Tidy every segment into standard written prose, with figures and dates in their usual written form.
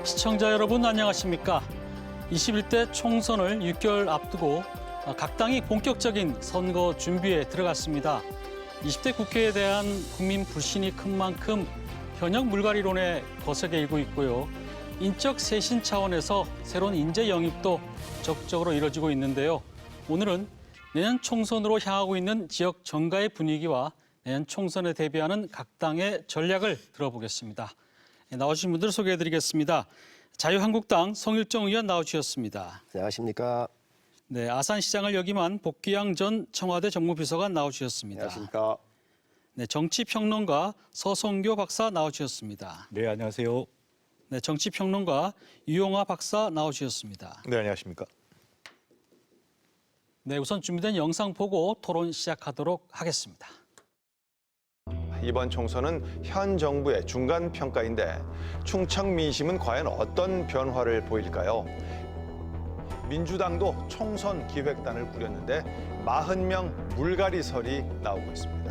시청자 여러분 안녕하십니까? 21대 총선을 6개월 앞두고 각 당이 본격적인 선거 준비에 들어갔습니다. 20대 국회에 대한 국민 불신이 큰 만큼 현역 물갈이론에 거세게 일고 있고요. 인적 쇄신 차원에서 새로운 인재 영입도 적극적으로 이뤄지고 있는데요. 오늘은 내년 총선으로 향하고 있는 지역 정가의 분위기와 내년 총선에 대비하는 각 당의 전략을 들어보겠습니다. 나오신 분들 소개해드리겠습니다. 자유한국당 성일정 의원 나오셨습니다. 안녕하십니까. 네, 아산시장을 역임한 복귀양 전 청와대 정무비서관 나오셨습니다. 안녕하십니까. 네, 정치평론가 서성교 박사 나오셨습니다. 네, 안녕하세요. 네, 정치평론가 유용화 박사 나오셨습니다. 네, 안녕하십니까. 네, 우선 준비된 영상 보고 토론 시작하도록 하겠습니다. 이번 총선은 현 정부의 중간 평가인데 충청 민심은 과연 어떤 변화를 보일까요? 민주당도 총선 기획단을 꾸렸는데 40명 물갈이설이 나오고 있습니다.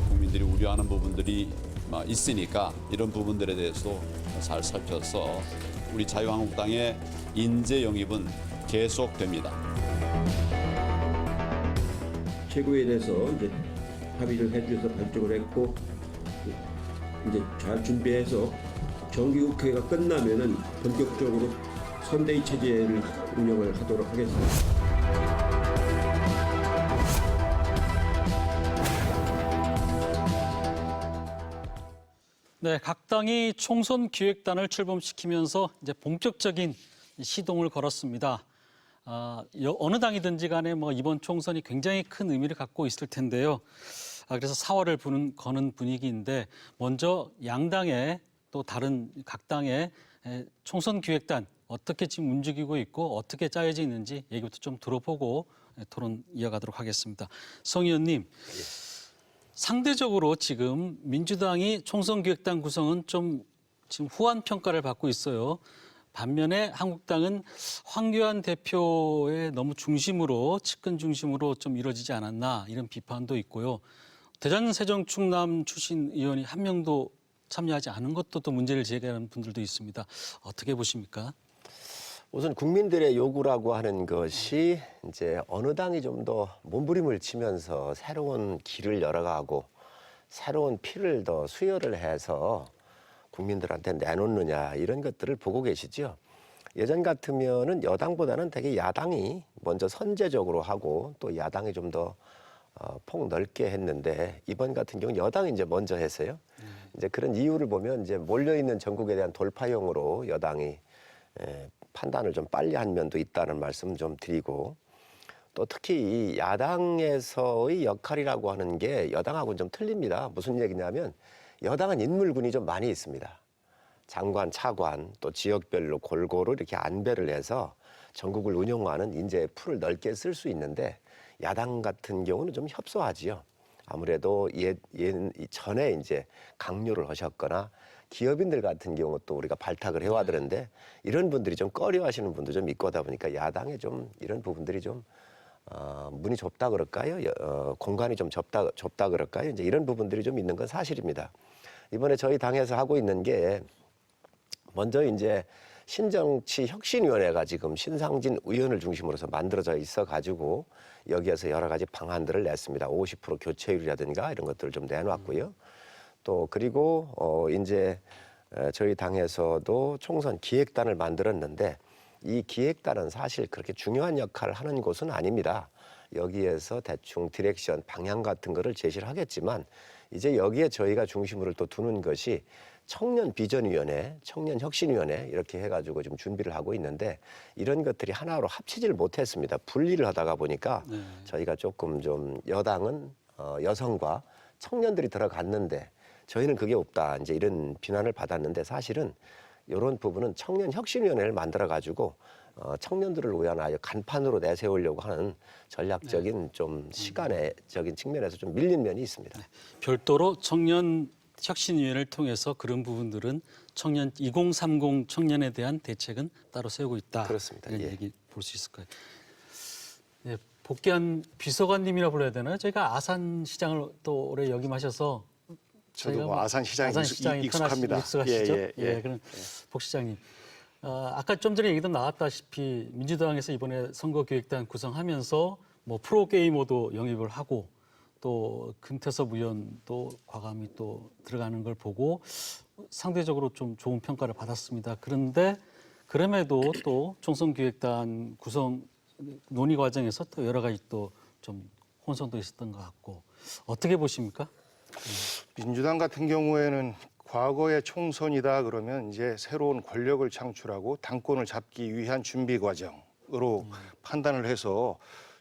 국민들이 우려하는 부분들이 있으니까 이런 부분들에 대해서도 잘 살펴서 우리 자유한국당의 인재 영입은 계속됩니다. 최고에 대해서 이제 합의를 해주셔서 발족을 했고 이제 잘 준비해서 정기국회가 끝나면은 본격적으로 선대위 체제를 운영을 하도록 하겠습니다. 네, 각 당이 총선 기획단을 출범시키면서 이제 본격적인 시동을 걸었습니다. 어느 당이든지 간에 이번 총선이 굉장히 큰 의미를 갖고 있을 텐데요. 그래서 사활을 거는 분위기인데 먼저 양당의 또 다른 각 당의 총선 기획단 어떻게 지금 움직이고 있고 어떻게 짜여져 있는지 얘기부터 좀 들어보고 토론 이어가도록 하겠습니다. 성 의원님. 상대적으로 지금 민주당이 총선기획단 구성은 좀 지금 후한 평가를 받고 있어요. 반면에 한국당은 황교안 대표의 너무 중심으로 측근 중심으로 좀 이루어지지 않았나 이런 비판도 있고요. 대전 세종 충남 출신 의원이 한 명도 참여하지 않은 것도 또 문제를 제기하는 분들도 있습니다. 어떻게 보십니까? 우선 국민들의 요구라고 하는 것이 이제 어느 당이 좀 더 몸부림을 치면서 새로운 길을 열어가고 새로운 피를 더 수혈을 해서 국민들한테 내놓느냐 이런 것들을 보고 계시죠. 예전 같으면은 여당보다는 되게 야당이 먼저 선제적으로 하고 또 야당이 좀 더 폭 넓게 했는데 이번 같은 경우는 여당이 이제 먼저 했어요. 이제 그런 이유를 보면 이제 몰려있는 전국에 대한 돌파용으로 여당이 판단을 좀 빨리 한 면도 있다는 말씀 좀 드리고 또 특히 이 야당에서의 역할이라고 하는 게 여당하고는 좀 틀립니다. 무슨 얘기냐면 여당은 인물군이 좀 많이 있습니다. 장관, 차관 또 지역별로 골고루 이렇게 안배를 해서 전국을 운영하는 인재 풀을 넓게 쓸 수 있는데 야당 같은 경우는 좀 협소하지요. 아무래도 전에 이제 강요를 하셨거나 기업인들 같은 경우 또 우리가 발탁을 해와드는데 이런 분들이 좀 꺼려하시는 분도 좀 있고 하다 보니까 야당에 좀 이런 부분들이 좀 문이 좁다 그럴까요? 공간이 좀 좁다 그럴까요? 이제 이런 부분들이 좀 있는 건 사실입니다. 이번에 저희 당에서 하고 있는 게 먼저 이제 신정치혁신위원회가 지금 신상진 의원을 중심으로서 만들어져 있어가지고 여기에서 여러 가지 방안들을 냈습니다. 50% 교체율이라든가 이런 것들을 좀 내놨고요. 또 그리고 이제 저희 당에서도 총선 기획단을 만들었는데 이 기획단은 사실 그렇게 중요한 역할을 하는 곳은 아닙니다. 여기에서 대충 디렉션, 방향 같은 거를 제시를 하겠지만 이제 여기에 저희가 중심으로 또 두는 것이 청년비전위원회, 청년혁신위원회 이렇게 해가지고 지금 준비를 하고 있는데 이런 것들이 하나로 합치지를 못했습니다. 분리를 하다가 보니까 저희가 조금 좀 여당은 여성과 청년들이 들어갔는데 저희는 그게 없다. 이제 이런 비난을 받았는데 사실은 이런 부분은 청년혁신위원회를 만들어가지고 청년들을 위한 아예 간판으로 내세우려고 하는 전략적인 좀 시간적인 측면에서 좀 밀린 면이 있습니다. 별도로 청년 혁신위원회를 통해서 그런 부분들은 청년 2030 청년에 대한 대책은 따로 세우고 있다. 그렇습니다. 이런 예. 얘기 볼 수 있을 거예요. 네, 복귀한 비서관님이라 불러야 되나요? 저희가 아산시장을 또 오래 역임하셔서 저도 뭐 아산시장이 익숙합니다. 익숙하시죠? 예. 그럼 복 시장님. 아까 좀 전에 얘기도 나왔다시피 민주당에서 이번에 선거기획단 구성하면서 뭐 프로게이머도 영입을 하고 또 금태섭 의원도 과감히 또 들어가는 걸 보고 상대적으로 좀 좋은 평가를 받았습니다. 그런데 그럼에도 또 총선기획단 구성 논의 과정에서 또 여러 가지 또 좀 혼선도 있었던 것 같고 어떻게 보십니까? 민주당 같은 경우에는 과거의 총선이다 그러면 이제 새로운 권력을 창출하고 당권을 잡기 위한 준비 과정으로 판단을 해서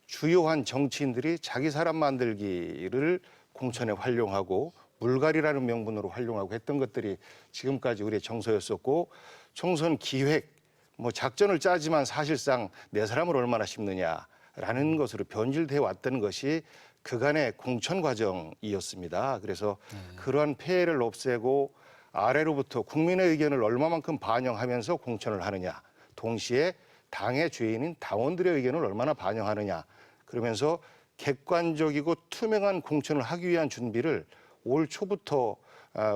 주요한 정치인들이 자기 사람 만들기를 공천에 활용하고 물갈이라는 명분으로 활용하고 했던 것들이 지금까지 우리의 정서였었고 총선 기획 뭐 작전을 짜지만 사실상 내 사람을 얼마나 심느냐라는 것으로 변질돼 왔던 것이 그간의 공천 과정이었습니다. 그래서 그러한 폐해를 없애고 아래로부터 국민의 의견을 얼마만큼 반영하면서 공천을 하느냐, 동시에 당의 죄인인 당원들의 의견을 얼마나 반영하느냐, 그러면서 객관적이고 투명한 공천을 하기 위한 준비를 올 초부터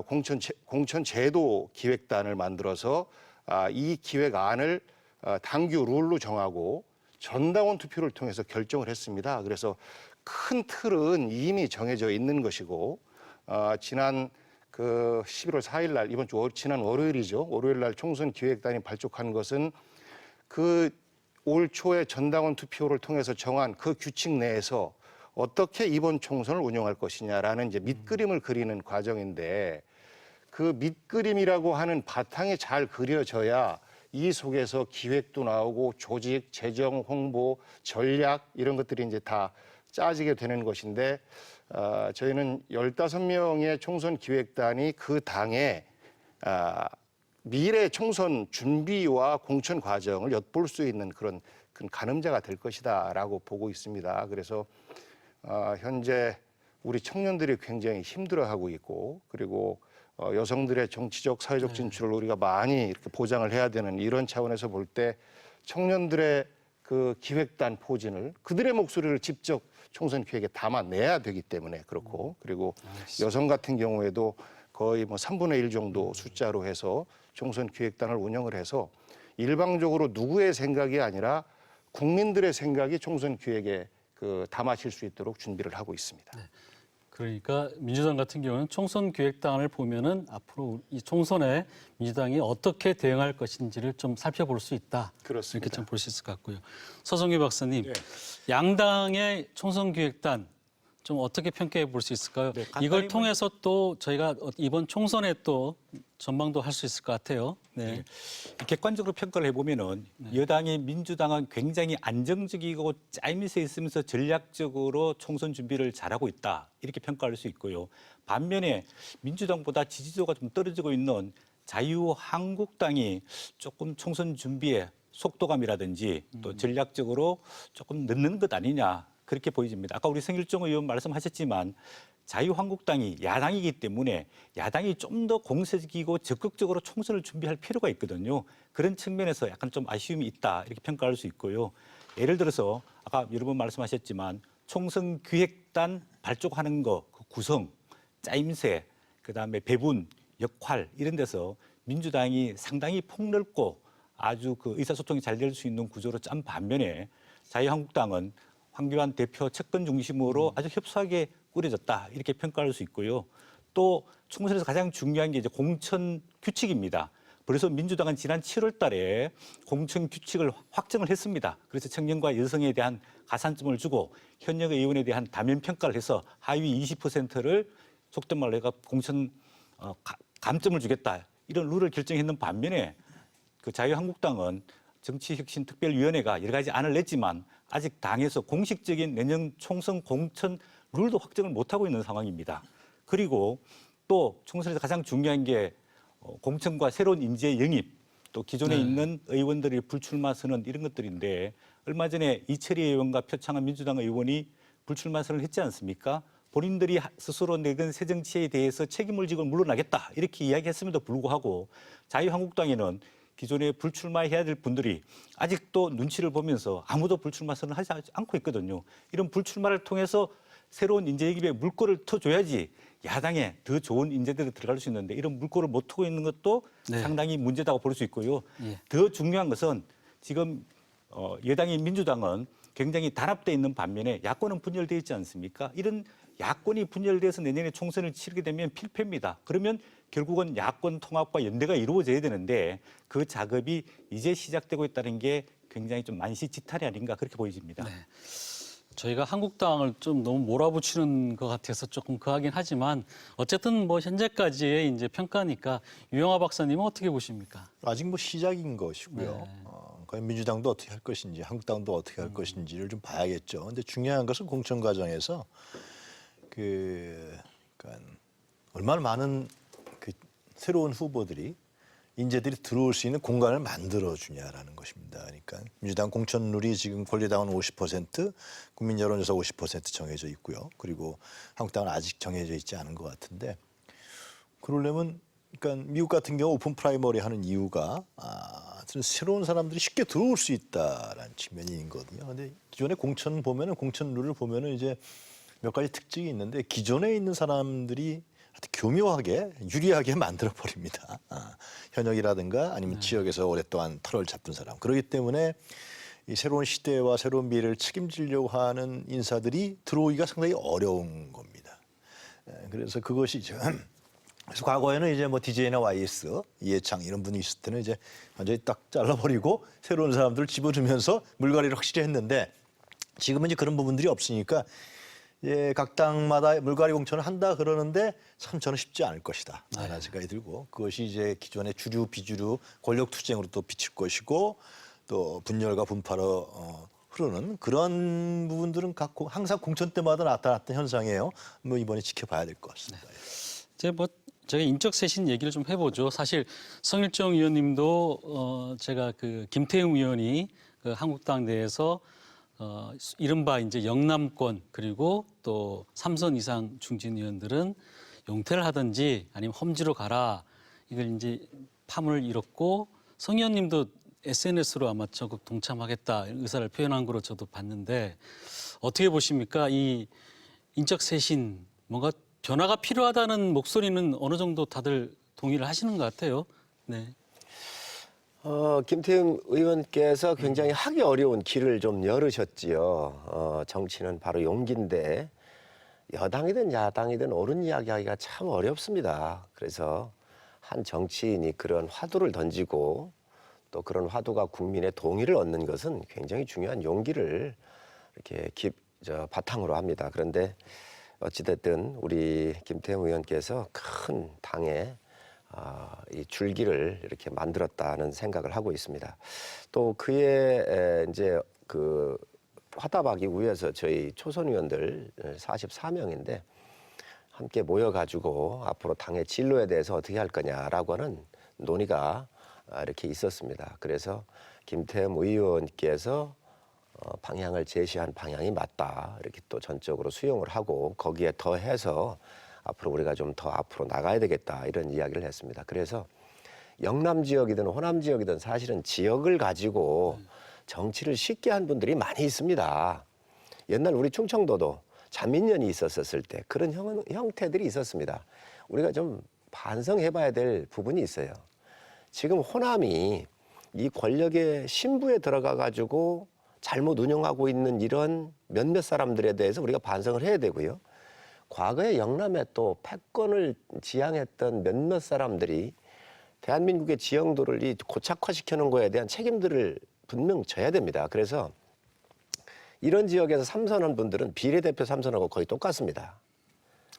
공천 제도 기획단을 만들어서 이 기획안을 당규 룰로 정하고 전당원 투표를 통해서 결정을 했습니다. 그래서 큰 틀은 이미 정해져 있는 것이고 지난 그 11월 4일 날 이번 주 지난 월요일이죠. 월요일 날 총선 기획단이 발족한 것은 그 올 초에 전당원 투표를 통해서 정한 그 규칙 내에서 어떻게 이번 총선을 운영할 것이냐라는 이제 밑그림을 그리는 과정인데 그 밑그림이라고 하는 바탕이 잘 그려져야 이 속에서 기획도 나오고 조직, 재정, 홍보, 전략 이런 것들이 이제 다 짜지게 되는 것인데 저희는 15명의 총선 기획단이 그 당에 미래 총선 준비와 공천 과정을 엿볼 수 있는 그런 가늠자가 될 것이다라고 보고 있습니다. 그래서 현재 우리 청년들이 굉장히 힘들어하고 있고 그리고 여성들의 정치적, 사회적 진출을 우리가 많이 이렇게 보장을 해야 되는 이런 차원에서 볼 때 청년들의 그 기획단 포진을 그들의 목소리를 직접 총선 기획에 담아내야 되기 때문에 그렇고 그리고 여성 같은 경우에도 거의 뭐 3분의 1 정도 숫자로 해서 총선 기획단을 운영을 해서 일방적으로 누구의 생각이 아니라 국민들의 생각이 총선 기획에 담아질 수 있도록 준비를 하고 있습니다. 네. 그러니까 민주당 같은 경우는 총선 기획단을 보면은 앞으로 이 총선에 민주당이 어떻게 대응할 것인지를 좀 살펴볼 수 있다. 그렇습니다. 이렇게 좀 볼 수 있을 것 같고요. 서성규 박사님, 네. 양당의 총선 기획단 좀 어떻게 평가해 볼 수 있을까요? 네, 이걸 통해서 또 저희가 이번 총선에 또 전망도 할 수 있을 것 같아요. 네. 객관적으로 평가를 해보면은 여당이 민주당은 굉장히 안정적이고 짜임새 있으면서 전략적으로 총선 준비를 잘하고 있다 이렇게 평가할 수 있고요. 반면에 민주당보다 지지도가 좀 떨어지고 있는 자유한국당이 조금 총선 준비에 속도감이라든지 또 전략적으로 조금 늦는 것 아니냐 그렇게 보여집니다. 아까 우리 성일종 의원 말씀하셨지만 자유한국당이 야당이기 때문에 야당이 좀 더 공세적이고 적극적으로 총선을 준비할 필요가 있거든요. 그런 측면에서 약간 좀 아쉬움이 있다 이렇게 평가할 수 있고요. 예를 들어서 아까 여러 번 말씀하셨지만 총선 기획단 발족하는 거, 그 구성, 짜임새, 그다음에 배분, 역할 이런 데서 민주당이 상당히 폭넓고 아주 그 의사소통이 잘 될 수 있는 구조로 짠 반면에 자유한국당은 황교안 대표 측근 중심으로 아주 협소하게 꾸려졌다 이렇게 평가할 수 있고요. 또 총선에서 가장 중요한 게 이제 공천 규칙입니다. 그래서 민주당은 지난 7월 달에 공천 규칙을 확정을 했습니다. 그래서 청년과 여성에 대한 가산점을 주고 현역 의원에 대한 다면 평가를 해서 하위 20%를 속된 말로 해가 공천 감점을 주겠다 이런 룰을 결정했는 반면에 그 자유한국당은 정치혁신특별위원회가 여러 가지 안을 냈지만 아직 당에서 공식적인 내년 총선 공천 룰도 확정을 못하고 있는 상황입니다. 그리고 또 총선에서 가장 중요한 게 공천과 새로운 인재 영입, 또 기존에 있는 의원들이 불출마 선언 이런 것들인데 얼마 전에 이철희 의원과 표창원 민주당 의원이 불출마 선언을 했지 않습니까? 본인들이 스스로 내건 새 정치에 대해서 책임을 지고 물러나겠다 이렇게 이야기했음에도 불구하고 자유한국당에는 기존에 불출마해야 될 분들이 아직도 눈치를 보면서 아무도 불출마 선언하지 않고 있거든요. 이런 불출마를 통해서 새로운 인재 영입에 물꼬를 터줘야지 야당에 더 좋은 인재들이 들어갈 수 있는데 이런 물꼬를 못 트고 있는 것도 네. 상당히 문제다고 볼 수 있고요. 예. 더 중요한 것은 지금 여당인 민주당은 굉장히 단합돼 있는 반면에 야권은 분열돼 있지 않습니까? 이런 야권이 분열돼서 내년에 총선을 치르게 되면 필패입니다. 그러면 결국은 야권 통합과 연대가 이루어져야 되는데 그 작업이 이제 시작되고 있다는 게 굉장히 좀 만시지탈이 아닌가 그렇게 보여집니다. 네. 저희가 한국당을 좀 너무 몰아붙이는 것 같아서 조금 그하긴 하지만 어쨌든 뭐 현재까지의 이제 평가니까 유영하 박사님은 어떻게 보십니까? 아직 뭐 시작인 것이고요. 네. 과연 민주당도 어떻게 할 것인지, 한국당도 어떻게 할 것인지를 좀 봐야겠죠. 근데 중요한 것은 공천 과정에서 그러니까 얼마나 많은 그 새로운 후보들이 인재들이 들어올 수 있는 공간을 만들어 주냐라는 것입니다. 그러니까 민주당 공천률이 지금 권리당은 50%, 국민 여론조사 50% 정해져 있고요. 그리고 한국당은 아직 정해져 있지 않은 것 같은데 그러려면 그러니까 미국 같은 경우 오픈 프라이머리 하는 이유가 새로운 사람들이 쉽게 들어올 수 있다라는 측면이 있거든요. 그런데 기존의 공천룰을 보면은 이제 몇 가지 특징이 있는데 기존에 있는 사람들이 교묘하게 유리하게 만들어 버립니다. 현역이라든가 아니면 지역에서 오랫동안 털을 잡은 사람. 그렇기 때문에 이 새로운 시대와 새로운 미래를 책임지려고 하는 인사들이 들어오기가 상당히 어려운 겁니다. 그래서 그것이 이제 그래서 과거에는 이제 뭐 DJ나 YS, 이해창 이런 분이 있을 때는 이제 완전히 딱 잘라버리고 새로운 사람들을 집어주면서 물갈이를 확실히 했는데 지금은 이제 그런 부분들이 없으니까 예, 각 당마다 물갈이 공천을 한다 그러는데 참 저는 쉽지 않을 것이다 라는 생각이 들고 그것이 이제 기존의 주류 비주류 권력 투쟁으로 또 비칠 것이고 또 분열과 분파로 흐르는 그런 부분들은 항상 공천 때마다 나타났던 현상이에요. 뭐 이번에 지켜봐야 될 것 같습니다. 이제 뭐 제가 인적 쇄신 얘기를 좀 해보죠. 사실 성일정 의원님도 제가 그 김태흠 의원이 그 한국당 내에서 이른바 이제 영남권 그리고 또 3선 이상 중진 의원들은 용퇴를 하든지 아니면 험지로 가라 이걸 이제 파문을 일었고 성 의원님도 SNS로 아마 적극 동참하겠다 의사를 표현한 거로 저도 봤는데 어떻게 보십니까? 이 인적 쇄신 뭔가 변화가 필요하다는 목소리는 어느 정도 다들 동의를 하시는 것 같아요. 네. 김태흠 의원께서 굉장히 하기 어려운 길을 좀 열으셨지요. 정치는 바로 용기인데 여당이든 야당이든 옳은 이야기하기가 참 어렵습니다. 그래서 한 정치인이 그런 화두를 던지고 또 그런 화두가 국민의 동의를 얻는 것은 굉장히 중요한 용기를 이렇게 바탕으로 합니다. 그런데 어찌됐든 우리 김태흠 의원께서 큰 당의 이 줄기를 이렇게 만들었다는 생각을 하고 있습니다. 또 그의 이제 그 화답하기 위해서 저희 초선 의원들 44명인데 함께 모여가지고 앞으로 당의 진로에 대해서 어떻게 할 거냐라고 하는 논의가 이렇게 있었습니다. 그래서 김태흠 의원께서 방향을 제시한 방향이 맞다 이렇게 또 전적으로 수용을 하고 거기에 더해서 앞으로 우리가 좀 더 앞으로 나가야 되겠다 이런 이야기를 했습니다. 그래서 영남 지역이든 호남 지역이든 사실은 지역을 가지고 정치를 쉽게 한 분들이 많이 있습니다. 옛날 우리 충청도도 자민련이 있었을 때 그런 형태들이 있었습니다. 우리가 좀 반성해봐야 될 부분이 있어요. 지금 호남이 이 권력의 신부에 들어가 가지고 잘못 운영하고 있는 이런 몇몇 사람들에 대해서 우리가 반성을 해야 되고요. 과거에 영남에 또 패권을 지향했던 몇몇 사람들이 대한민국의 지형도를 고착화시키는 거에 대한 책임들을 분명 져야 됩니다. 그래서 이런 지역에서 삼선한 분들은 비례대표 삼선하고 거의 똑같습니다.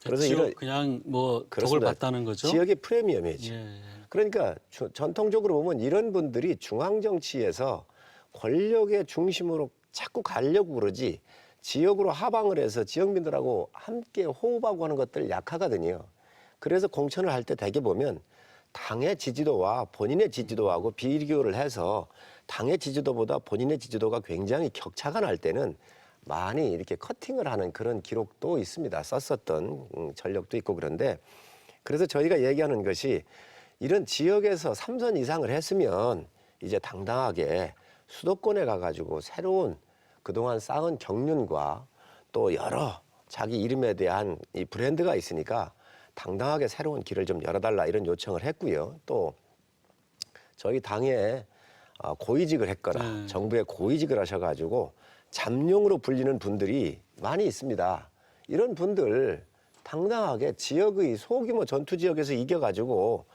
그래서 이런 그냥 뭐 덕을 봤다는 거죠. 지역의 프리미엄이죠. 예. 그러니까 전통적으로 보면 이런 분들이 중앙 정치에서 권력의 중심으로 자꾸 가려고 그러지 지역으로 하방을 해서 지역민들하고 함께 호흡하고 하는 것들 약하거든요. 그래서 공천을 할 때 대개 보면 당의 지지도와 본인의 지지도하고 비교를 해서 당의 지지도보다 본인의 지지도가 굉장히 격차가 날 때는 많이 이렇게 커팅을 하는 그런 기록도 있습니다. 썼었던 전력도 있고 그런데 그래서 저희가 얘기하는 것이 이런 지역에서 3선 이상을 했으면 이제 당당하게 수도권에 가가지고 새로운 그동안 쌓은 경륜과 또 여러 자기 이름에 대한 이 브랜드가 있으니까 당당하게 새로운 길을 좀 열어달라 이런 요청을 했고요. 또 저희 당에 고위직을 했거나 정부에 고위직을 하셔가지고 잠룡으로 불리는 분들이 많이 있습니다. 이런 분들 당당하게 지역의 소규모 전투 지역에서 이겨가지고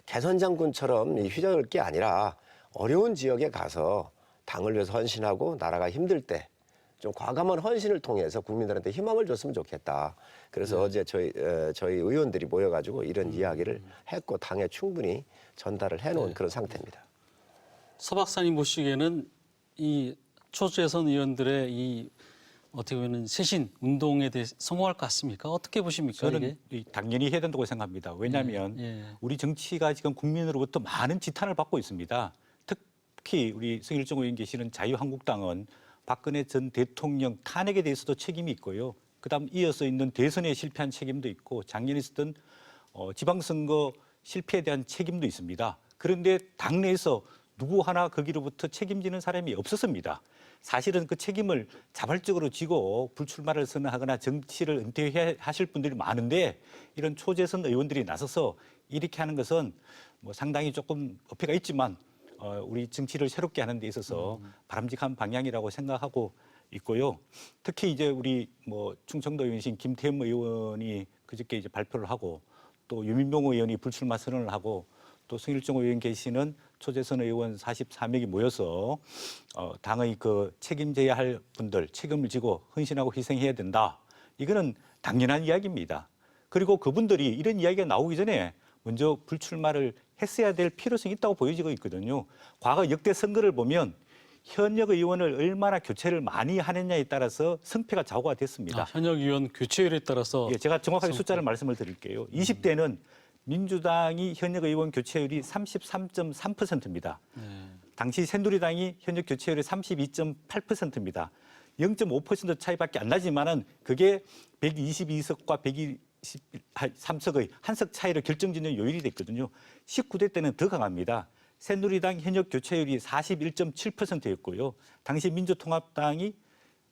개선 장군처럼 휘저을 게 아니라 어려운 지역에 가서 당을 위해서 헌신하고 나라가 힘들 때 좀 과감한 헌신을 통해서 국민들한테 희망을 줬으면 좋겠다. 그래서 어제 저희 의원들이 모여가지고 이런 이야기를 했고 당에 충분히 전달을 해놓은 그런 상태입니다. 서 박사님 보시기에는 이 초재선 의원들의 이 어떻게 보면 쇄신 운동에 대해 성공할 것 같습니까? 어떻게 보십니까? 저는 당연히 해야 된다고 생각합니다. 왜냐하면 우리 정치가 지금 국민으로부터 많은 지탄을 받고 있습니다. 특히 우리 성일종 의원 계시는 자유한국당은 박근혜 전 대통령 탄핵에 대해서도 책임이 있고요. 그다음 이어서 있는 대선에 실패한 책임도 있고 작년에 있었던 지방선거 실패에 대한 책임도 있습니다. 그런데 당내에서 누구 하나 거기로부터 책임지는 사람이 없었습니다. 사실은 그 책임을 자발적으로 지고 불출마를 선언하거나 정치를 은퇴하실 분들이 많은데 이런 초재선 의원들이 나서서 이렇게 하는 것은 뭐 상당히 조금 어폐가 있지만 우리 정치를 새롭게 하는 데 있어서 바람직한 방향이라고 생각하고 있고요. 특히 이제 우리 뭐 충청도 의원이신 김태흠 의원이 그저께 이제 발표를 하고 또 유민봉 의원이 불출마 선언을 하고 또 성일종 의원 계시는 초재선 의원 44명이 모여서 당의 그 책임져야 할 분들 책임을 지고 헌신하고 희생해야 된다. 이거는 당연한 이야기입니다. 그리고 그분들이 이런 이야기가 나오기 전에 먼저 불출마를 했어야 될 필요성이 있다고 보여지고 있거든요. 과거 역대 선거를 보면 현역 의원을 얼마나 교체를 많이 하느냐에 따라서 승패가 좌우가 됐습니다. 현역 의원 교체율에 따라서 제가 정확하게 숫자를 말씀을 드릴게요. 20대는 민주당이 현역 의원 교체율이 33.3%입니다. 당시 새누리당이 현역 교체율이 32.8%입니다. 0.5% 차이밖에 안 나지만은 그게 122석과 123석의 한 석 차이로 결정짓는 요인이 됐거든요. 19대 때는 더 강합니다. 새누리당 현역 교체율이 41.7%였고요. 당시 민주통합당이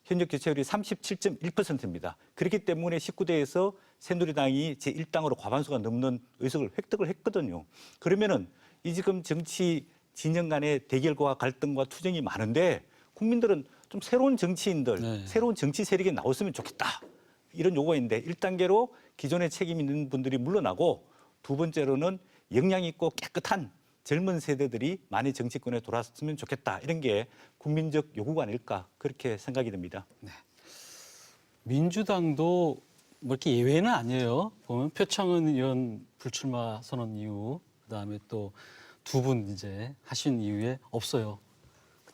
현역 교체율이 37.1%입니다. 그렇기 때문에 19대에서 새누리당이 제1당으로 과반수가 넘는 의석을 획득을 했거든요. 그러면은 이 지금 정치 진영 간의 대결과 갈등과 투쟁이 많은데 국민들은 좀 새로운 정치인들, 새로운 정치 세력이 나왔으면 좋겠다. 이런 요구가 있는데 1단계로 기존에 책임 있는 분들이 물러나고 두 번째로는 역량 있고 깨끗한 젊은 세대들이 많이 정치권에 돌아왔으면 좋겠다. 이런 게 국민적 요구가 아닐까 그렇게 생각이 듭니다. 민주당도 뭐 이렇게 예외는 아니에요. 보면 표창원 의원 불출마 선언 이후 그다음에 또 두 분 이제 하신 이후에 없어요.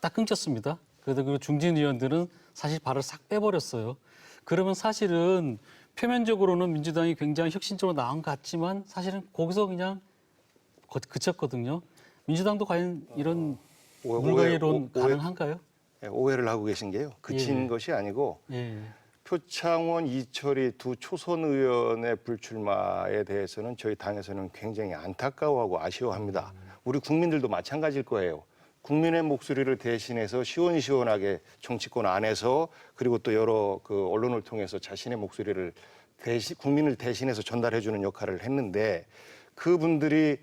딱 끊겼습니다. 그래도 그 중진 의원들은 사실 발을 싹 빼버렸어요. 그러면 사실은 표면적으로는 민주당이 굉장히 혁신적으로 나온 것 같지만 사실은 거기서 그냥 그쳤거든요. 민주당도 과연 이런 물갈이론 가능한가요? 오해를 하고 계신 게요. 그친 것이 아니고 표창원, 이철이 두 초선 의원의 불출마에 대해서는 저희 당에서는 굉장히 안타까워하고 아쉬워합니다. 우리 국민들도 마찬가지일 거예요. 국민의 목소리를 대신해서 시원시원하게 정치권 안에서 그리고 또 여러 그 언론을 통해서 자신의 목소리를 국민을 대신해서 전달해주는 역할을 했는데 그분들이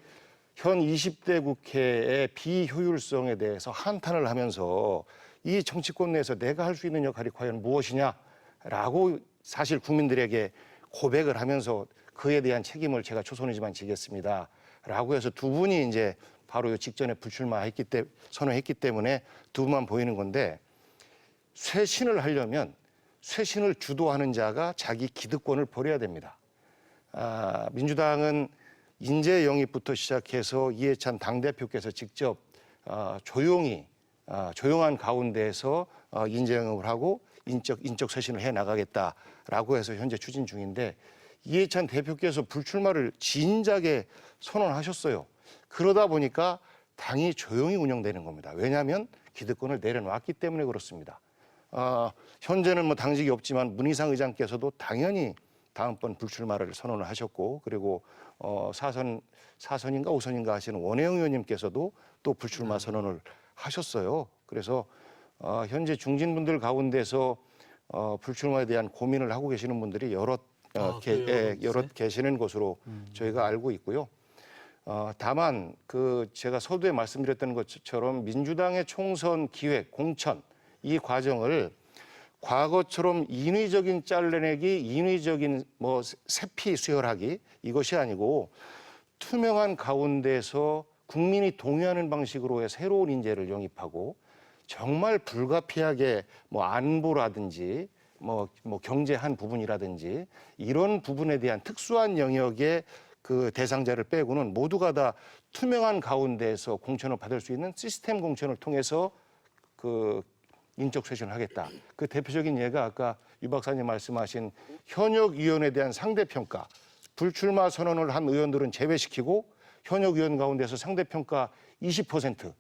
현 20대 국회의 비효율성에 대해서 한탄을 하면서 이 정치권 내에서 내가 할 수 있는 역할이 과연 무엇이냐라고 사실 국민들에게 고백을 하면서 그에 대한 책임을 제가 초선이지만 지겠습니다라고 해서 두 분이 이제 바로 직전에 선언했기 때문에 두 분만 보이는 건데 쇄신을 하려면 쇄신을 주도하는 자가 자기 기득권을 버려야 됩니다. 민주당은 인재 영입부터 시작해서 이해찬 당대표께서 직접 조용한 가운데에서 인재 영입을 하고 인적 쇄신을 해나가겠다라고 해서 현재 추진 중인데 이해찬 대표께서 불출마를 진작에 선언하셨어요. 그러다 보니까 당이 조용히 운영되는 겁니다. 왜냐하면 기득권을 내려놨기 때문에 그렇습니다. 현재는 뭐 당직이 없지만 문희상 의장께서도 당연히 다음번 불출마를 선언을 하셨고, 그리고 사선인가 5선인가 하시는 원혜영 의원님께서도 또 불출마 선언을 하셨어요. 그래서 현재 중진분들 가운데서 불출마에 대한 고민을 하고 계시는 분들이 여럿 계시는 것으로 저희가 알고 있고요. 다만 제가 서두에 말씀드렸던 것처럼 민주당의 총선 기획, 공천 이 과정을 과거처럼 인위적인 잘라내기, 인위적인 뭐 세피 수혈하기 이것이 아니고 투명한 가운데서 국민이 동의하는 방식으로의 새로운 인재를 영입하고 정말 불가피하게 뭐 안보라든지 뭐 경제 한 부분이라든지 이런 부분에 대한 특수한 영역의 그 대상자를 빼고는 모두가 다 투명한 가운데에서 공천을 받을 수 있는 시스템 공천을 통해서 그 인적 쇄신을 하겠다. 그 대표적인 예가 아까 유 박사님 말씀하신 현역위원에 대한 상대평가, 불출마 선언을 한 의원들은 제외시키고 현역위원 가운데서 상대평가 20%,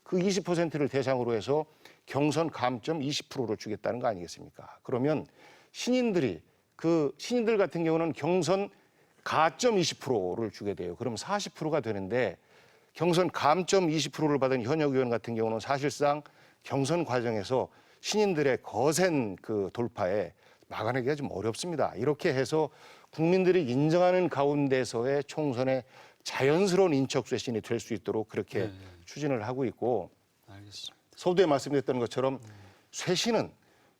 그 20%를 대상으로 해서 경선 감점 20%를 주겠다는 거 아니겠습니까? 그러면 신인들 같은 경우는 경선 가점 20%를 주게 돼요. 그럼 40%가 되는데 경선 감점 20%를 받은 현역위원 같은 경우는 사실상 경선 과정에서 신인들의 거센 그 돌파에 막아내기가 좀 어렵습니다. 이렇게 해서 국민들이 인정하는 가운데서의 총선의 자연스러운 인적 쇄신이 될 수 있도록 그렇게 추진을 하고 있고, 알겠습니다. 서두에 말씀드렸던 것처럼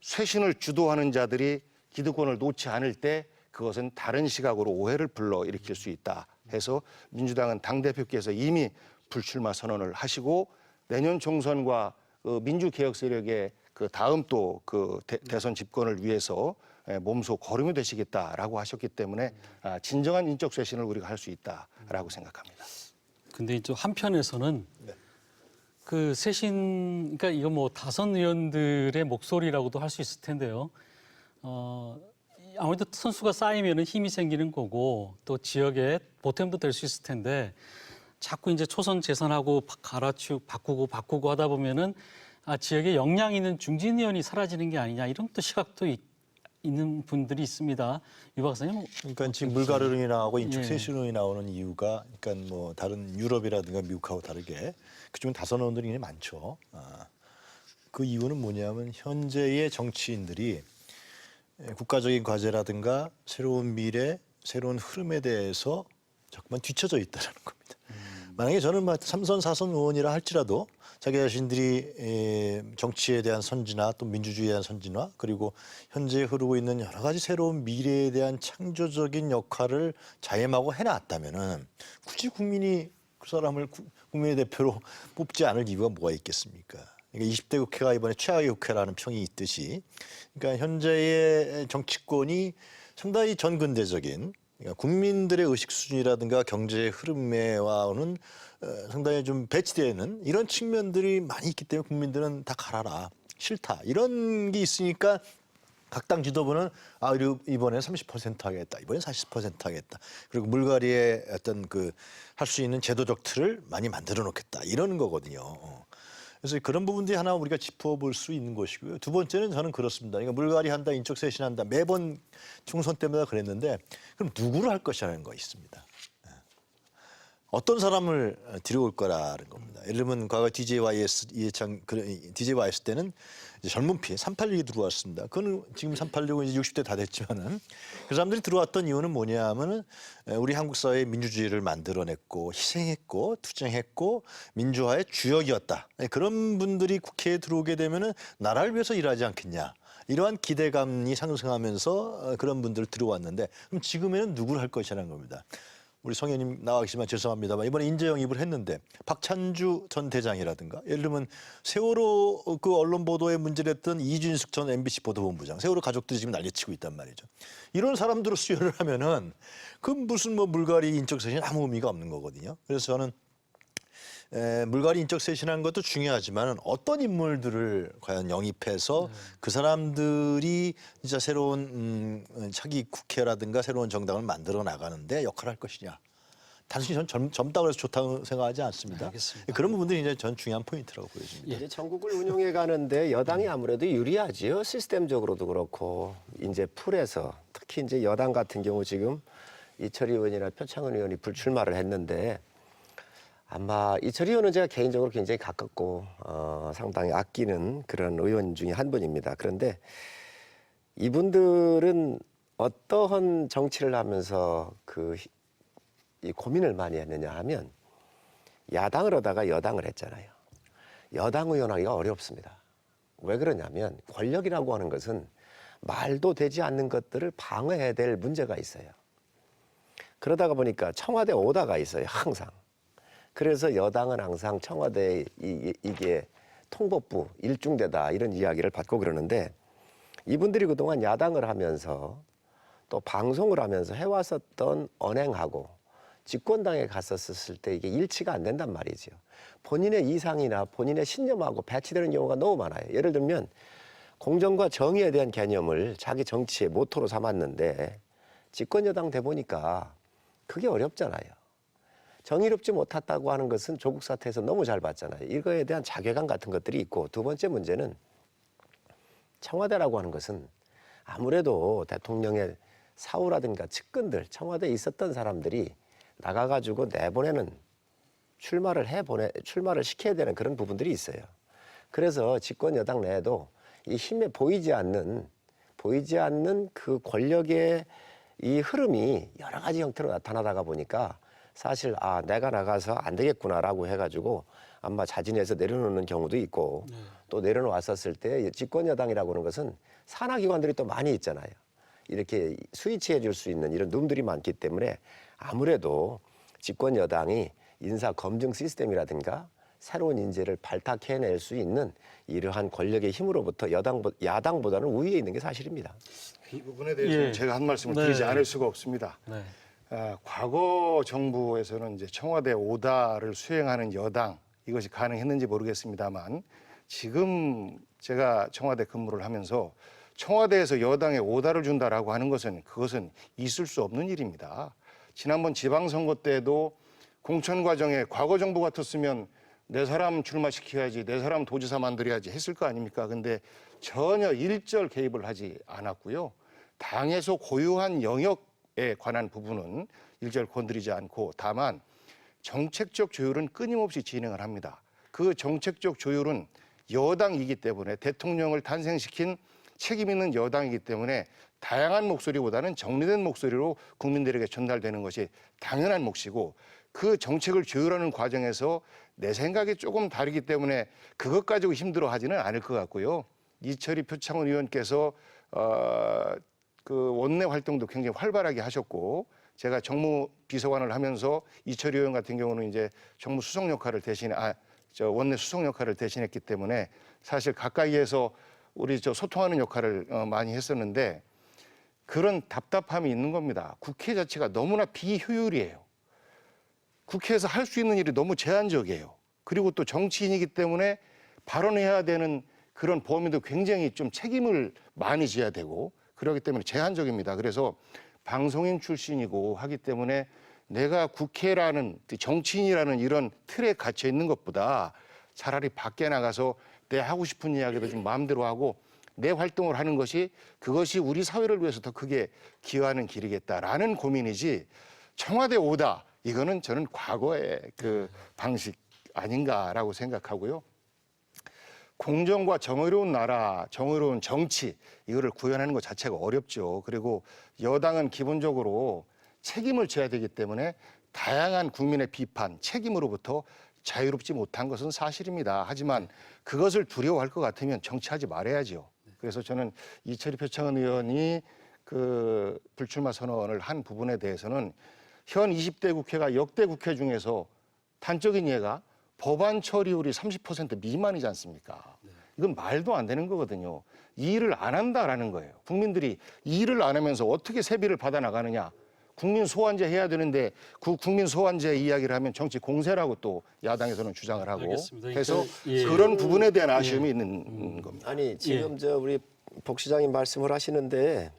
쇄신을 주도하는 자들이 기득권을 놓지 않을 때 그것은 다른 시각으로 오해를 불러일으킬 수 있다 해서 민주당은 당대표께서 이미 불출마 선언을 하시고 내년 총선과 민주개혁 세력의 그 다음 또 그 대선 집권을 위해서 몸소 거름이 되시겠다라고 하셨기 때문에 진정한 인적 쇄신을 우리가 할 수 있다라고 생각합니다. 근데 이제 한편에서는 그 쇄신, 그러니까 이거 뭐 다선 의원들의 목소리라고도 할 수 있을 텐데요. 아무래도 선수가 쌓이면은 힘이 생기는 거고 또 지역에 보탬도 될 수 있을 텐데 자꾸 이제 초선 재선하고 바꾸고 하다 보면은 지역에 역량 있는 중진 의원이 사라지는 게 아니냐 이런 또 시각도 있는 분들이 있습니다. 유 박사님. 그러니까 지금 물가르릉이 나오고 인적 쇄신론이 나오는 이유가, 그러니까 뭐 다른 유럽이라든가 미국하고 다르게 그쪽은 다선 의원들이 굉장히 많죠. 그 이유는 뭐냐면 현재의 정치인들이 국가적인 과제라든가 새로운 미래, 새로운 흐름에 대해서 자꾸만 뒤처져 있다는 겁니다. 만약에 저는 삼선, 사선 의원이라 할지라도 자기 자신들이 정치에 대한 선진화 또 민주주의에 대한 선진화 그리고 현재 흐르고 있는 여러 가지 새로운 미래에 대한 창조적인 역할을 자임하고 해놨다면은 굳이 국민이 그 사람을 국민의 대표로 뽑지 않을 이유가 뭐가 있겠습니까? 그러니까 20대 국회가 이번에 최악의 국회라는 평이 있듯이, 그러니까 현재의 정치권이 상당히 전근대적인, 그러니까 국민들의 의식 수준이라든가 경제의 흐름에와는 상당히 좀 배치되는 이런 측면들이 많이 있기 때문에 국민들은 다 갈아라, 싫다 이런 게 있으니까 각 당 지도부는 이번에 30% 하겠다, 이번에 40% 하겠다, 그리고 물갈이의 어떤 그 할 수 있는 제도적 틀을 많이 만들어 놓겠다 이러는 거거든요. 그래서 그런 부분들이 하나 우리가 짚어볼 수 있는 것이고요. 두 번째는 저는 그렇습니다. 그러니까 물갈이한다, 인적 쇄신한다, 매번 총선 때마다 그랬는데 그럼 누구를 할 것이라는 거 있습니다. 어떤 사람을 들여올 거라는 겁니다. 예를 들면 과거 DJYS 때는 이제 젊은 피 386이 들어왔습니다. 그거는 지금 386은 이제 60대 다 됐지만은 그 사람들이 들어왔던 이유는 뭐냐면은 우리 한국 사회의 민주주의를 만들어냈고 희생했고 투쟁했고 민주화의 주역이었다. 그런 분들이 국회에 들어오게 되면은 나라를 위해서 일하지 않겠냐. 이러한 기대감이 상승하면서 그런 분들 들어왔는데 그럼 지금에는 누구를 할 것이라는 겁니다. 우리 성 의원님 나와 계시지만 죄송합니다만 이번에 인재 영입을 했는데 박찬주 전 대장이라든가 예를 들면 세월호 그 언론 보도에 문제됐던 이준석 전 MBC 보도본부장, 세월호 가족들이 지금 난리치고 있단 말이죠. 이런 사람들을 수혈을 하면은 그 무슨 뭐 물갈이 인적 쇄신 아무 의미가 없는 거거든요. 그래서 저는 물갈이 인적 쇄신하는 것도 중요하지만 어떤 인물들을 과연 영입해서 그 사람들이 진짜 새로운 차기 국회라든가 새로운 정당을 만들어 나가는데 역할을 할 것이냐. 단순히 전 젊다고 해서 좋다고 생각하지 않습니다. 알겠습니다. 그런 부분들이 이제 전 중요한 포인트라고 보여집니다. 이제 전국을 운영해 가는데 여당이 아무래도 유리하지요. 시스템적으로도 그렇고 이제 풀에서 특히 이제 여당 같은 경우 지금 이철희 의원이나 표창원 의원이 불출마를 했는데 아마 이철희 의원은 제가 개인적으로 굉장히 가깝고 상당히 아끼는 그런 의원 중에 한 분입니다. 그런데 이분들은 어떠한 정치를 하면서 이 고민을 많이 했느냐 하면 야당을 하다가 여당을 했잖아요. 여당 의원하기가 어렵습니다. 왜 그러냐면 권력이라고 하는 것은 말도 되지 않는 것들을 방어해야 될 문제가 있어요. 그러다가 보니까 청와대 오다가 있어요. 항상. 그래서 여당은 항상 청와대에 이게 통법부 일중대다 이런 이야기를 받고 그러는데 이분들이 그동안 야당을 하면서 또 방송을 하면서 해왔었던 언행하고 집권당에 갔었을 때 이게 일치가 안 된단 말이죠. 본인의 이상이나 본인의 신념하고 배치되는 경우가 너무 많아요. 예를 들면 공정과 정의에 대한 개념을 자기 정치의 모토로 삼았는데 집권 여당 돼 보니까 그게 어렵잖아요. 정의롭지 못했다고 하는 것은 조국 사태에서 너무 잘 봤잖아요. 이거에 대한 자괴감 같은 것들이 있고 두 번째 문제는 청와대라고 하는 것은 아무래도 대통령의 사후라든가 측근들 청와대에 있었던 사람들이 나가가지고 내보내는 출마를 시켜야 되는 그런 부분들이 있어요. 그래서 집권 여당 내에도 이 힘에 보이지 않는 그 권력의 이 흐름이 여러 가지 형태로 나타나다가 보니까 사실 내가 나가서 안 되겠구나라고 해가지고 아마 자진해서 내려놓는 경우도 있고 또 내려놓았었을 때 집권 여당이라고 하는 것은 산하기관들이 또 많이 있잖아요. 이렇게 스위치해 줄 수 있는 이런 놈들이 많기 때문에 아무래도 집권 여당이 인사 검증 시스템이라든가 새로운 인재를 발탁해낼 수 있는 이러한 권력의 힘으로부터 야당보다는 우위에 있는 게 사실입니다. 이 부분에 대해서 제가 한 말씀을 네. 드리지 않을 수가 없습니다. 네. 과거 정부에서는 이제 청와대 오다를 수행하는 여당 이것이 가능했는지 모르겠습니다만 지금 제가 청와대 근무를 하면서 청와대에서 여당에 오다를 준다라고 하는 것은 그것은 있을 수 없는 일입니다. 지난번 지방선거 때도 공천 과정에 과거 정부 같았으면 내 사람 출마시켜야지, 내 사람 도지사 만들어야지 했을 거 아닙니까? 근데 전혀 일절 개입을 하지 않았고요. 당에서 고유한 영역에 관한 부분은 일절 건드리지 않고 다만 정책적 조율은 끊임없이 진행을 합니다. 그 정책적 조율은 여당이기 때문에 대통령을 탄생시킨 책임 있는 여당이기 때문에 다양한 목소리보다는 정리된 목소리로 국민들에게 전달되는 것이 당연한 몫이고 그 정책을 조율하는 과정에서 내 생각이 조금 다르기 때문에 그것 가지고 힘들어하지는 않을 것 같고요. 이철희 표창원 의원께서 그 원내 활동도 굉장히 활발하게 하셨고 제가 정무 비서관을 하면서 이철희 의원 같은 경우는 이제 정무 수석 역할을 원내 수석 역할을 대신했기 때문에 사실 가까이에서 우리 소통하는 역할을 많이 했었는데 그런 답답함이 있는 겁니다. 국회 자체가 너무나 비효율이에요. 국회에서 할 수 있는 일이 너무 제한적이에요. 그리고 또 정치인이기 때문에 발언해야 되는 그런 범위도 굉장히 좀 책임을 많이 져야 되고 그렇기 때문에 제한적입니다. 그래서 방송인 출신이고 하기 때문에 내가 국회라는 정치인이라는 이런 틀에 갇혀 있는 것보다 차라리 밖에 나가서 내 하고 싶은 이야기도 좀 마음대로 하고 내 활동을 하는 것이 그것이 우리 사회를 위해서 더 크게 기여하는 길이겠다라는 고민이지 청와대 오다 이거는 저는 과거의 그 방식 아닌가라고 생각하고요. 공정과 정의로운 나라, 정의로운 정치 이거를 구현하는 것 자체가 어렵죠. 그리고 여당은 기본적으로 책임을 져야 되기 때문에 다양한 국민의 비판, 책임으로부터 자유롭지 못한 것은 사실입니다. 하지만 그것을 두려워할 것 같으면 정치하지 말아야죠. 그래서 저는 이철희 표창원 의원이 그 불출마 선언을 한 부분에 대해서는 현 20대 국회가 역대 국회 중에서 단적인 예가 법안 처리율이 30% 미만이지 않습니까? 이건 말도 안 되는 거거든요. 이 일을 안 한다라는 거예요. 국민들이 이 일을 안 하면서 어떻게 세비를 받아 나가느냐. 국민 소환제 해야 되는데 그 국민 소환제 이야기를 하면 정치 공세라고 또 야당에서는 주장을 하고 알겠습니다. 그래서 예. 그런 부분에 대한 아쉬움이 있는 겁니다. 아니 지금 우리 복 시장님 말씀을 하시는데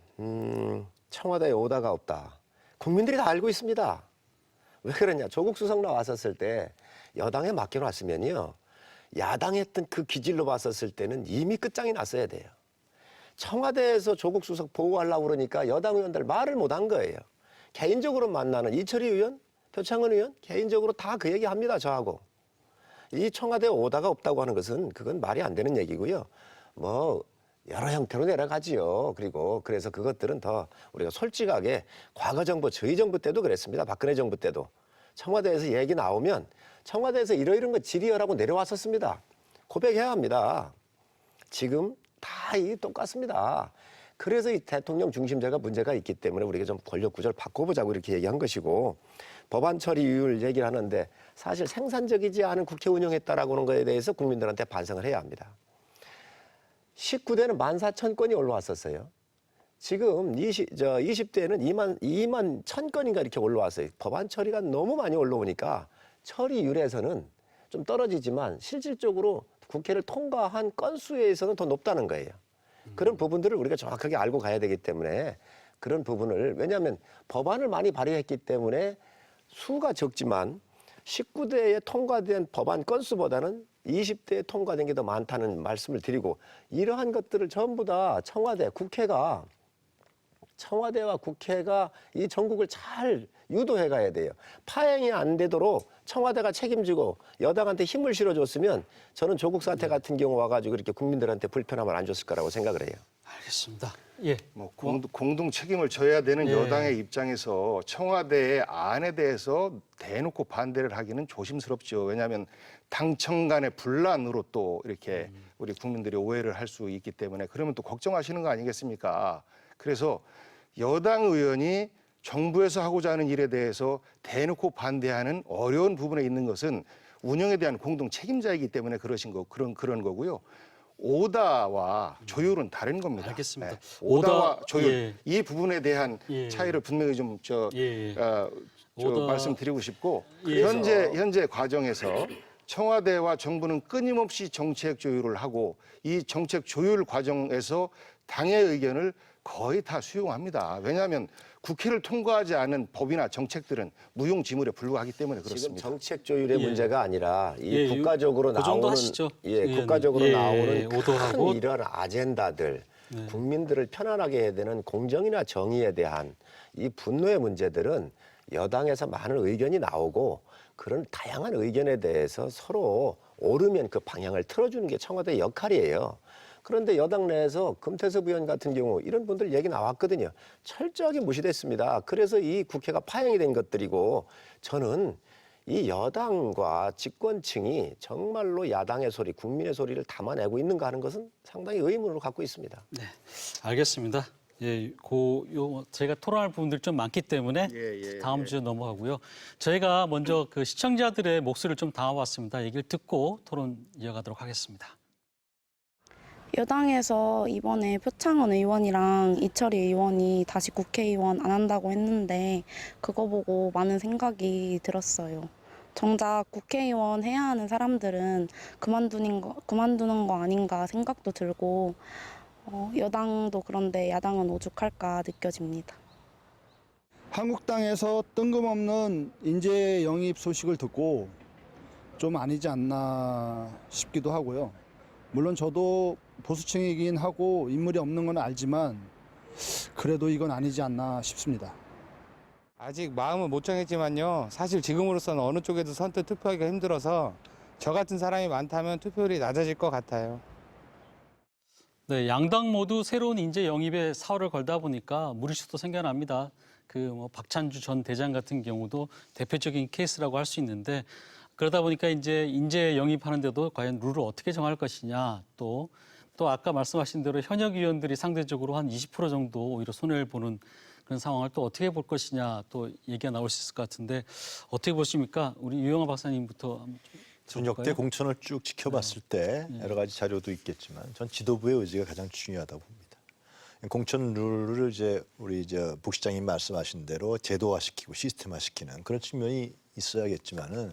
청와대에 오다가 없다. 국민들이 다 알고 있습니다. 왜 그러냐? 조국 수석 나왔었을 때 여당에 맡겨놨으면요. 야당이 했던 그 기질로 봤었을 때는 이미 끝장이 났어야 돼요. 청와대에서 조국 수석 보호하려고 그러니까 여당 의원들 말을 못한 거예요. 개인적으로 만나는 이철희 의원, 표창원 의원 개인적으로 다 그 얘기 합니다. 저하고. 이 청와대에 오다가 없다고 하는 것은 그건 말이 안 되는 얘기고요. 뭐 여러 형태로 내려가지요. 그리고 그래서 그것들은 더 우리가 솔직하게 과거 정부, 저희 정부 때도 그랬습니다. 박근혜 정부 때도. 청와대에서 얘기 나오면 청와대에서 이러이런 거 질의하라고 내려왔었습니다. 고백해야 합니다. 지금 다 똑같습니다. 그래서 이 대통령 중심제가 문제가 있기 때문에 우리가 좀 권력 구조를 바꿔보자고 이렇게 얘기한 것이고 법안 처리율 얘기를 하는데 사실 생산적이지 않은 국회 운영했다라고 하는 거에 대해서 국민들한테 반성을 해야 합니다. 19대는 14,000건이 올라왔었어요. 지금 20대에는 2만 1,000건인가 이렇게 올라왔어요. 법안 처리가 너무 많이 올라오니까 처리율에서는 좀 떨어지지만 실질적으로 국회를 통과한 건수에서는 더 높다는 거예요. 그런 부분들을 우리가 정확하게 알고 가야 되기 때문에 그런 부분을 왜냐하면 법안을 많이 발의했기 때문에 수가 적지만 19대에 통과된 법안 건수보다는 20대에 통과된 게 더 많다는 말씀을 드리고 이러한 것들을 전부 다 청와대와 국회가 이 전국을 잘 유도해 가야 돼요. 파행이 안 되도록 청와대가 책임지고 여당한테 힘을 실어줬으면 저는 조국 사태 같은 경우 와가지고 이렇게 국민들한테 불편함을 안 줬을 거라고 생각을 해요. 알겠습니다. 예. 뭐 공동 책임을 져야 되는 예. 여당의 입장에서 청와대의 안에 대해서 대놓고 반대를 하기는 조심스럽죠. 왜냐하면 당청 간의 분란으로 또 이렇게 우리 국민들이 오해를 할 수 있기 때문에 그러면 또 걱정하시는 거 아니겠습니까? 그래서 여당 의원이 정부에서 하고자 하는 일에 대해서 대놓고 반대하는 어려운 부분에 있는 것은 운영에 대한 공동 책임자이기 때문에 그런 거고요. 오다와 조율은 다른 겁니다. 알겠습니다. 네. 오다와 조율 예. 이 부분에 대한 예. 차이를 분명히 좀 오다- 말씀드리고 싶고 예. 현재 과정에서 청와대와 정부는 끊임없이 정책 조율을 하고 이 정책 조율 과정에서 당의 의견을 거의 다 수용합니다. 왜냐하면 국회를 통과하지 않은 법이나 정책들은 무용지물에 불과하기 때문에 지금 그렇습니다. 정책 조율의 예. 문제가 아니라 이 예, 국가적으로 그 정도 나오는 하시죠. 국가적으로 예, 나오는 오더하고. 큰 이런 아젠다들 국민들을 편안하게 해야 되는 공정이나 정의에 대한 이 분노의 문제들은 여당에서 많은 의견이 나오고 그런 다양한 의견에 대해서 서로 오르면 그 방향을 틀어주는 게 청와대의 역할이에요. 그런데 여당 내에서 금태섭 의원 같은 경우 이런 분들 얘기 나왔거든요. 철저하게 무시됐습니다. 그래서 이 국회가 파행이 된 것들이고 저는 이 여당과 집권층이 정말로 야당의 소리, 국민의 소리를 담아내고 있는가 하는 것은 상당히 의문으로 갖고 있습니다. 네, 알겠습니다. 예, 저희가 토론할 부분들이 좀 많기 때문에 다음 주에 넘어가고요. 저희가 먼저 그 시청자들의 목소리를 좀 담아봤습니다. 얘기를 듣고 토론 이어가도록 하겠습니다. 여당에서 이번에 표창원 의원이랑 이철희 의원이 다시 국회의원 안 한다고 했는데 그거 보고 많은 생각이 들었어요. 정작 국회의원 해야 하는 사람들은 그만두는 거 아닌가 생각도 들고 여당도 그런데 야당은 오죽할까 느껴집니다. 한국당에서 뜬금없는 인재 영입 소식을 듣고 좀 아니지 않나 싶기도 하고요. 물론 저도 보수층이긴 하고 인물이 없는 건 알지만 그래도 이건 아니지 않나 싶습니다. 아직 마음은 못 정했지만요. 사실 지금으로서는 어느 쪽에도 선뜻 투표하기가 힘들어서 저 같은 사람이 많다면 투표율이 낮아질 것 같아요. 네, 양당 모두 새로운 인재 영입에 사활을 걸다 보니까 무리수도 생겨납니다. 박찬주 전 대장 같은 경우도 대표적인 케이스라고 할 수 있는데 그러다 보니까 이제 인재 영입하는데도 과연 룰을 어떻게 정할 것이냐 또 아까 말씀하신 대로 현역 의원들이 상대적으로 한 20% 정도 오히려 손해를 보는 그런 상황을 또 어떻게 볼 것이냐 또 얘기가 나올 수 있을 것 같은데 어떻게 보십니까? 우리 유영아 박사님부터 한번 전 역대 공천을 쭉 지켜봤을 때 여러 가지 자료도 있겠지만 전 지도부의 의지가 가장 중요하다고 봅니다. 공천 룰을 우리 부시장님 말씀하신 대로 제도화시키고 시스템화시키는 그런 측면이 있어야겠지만은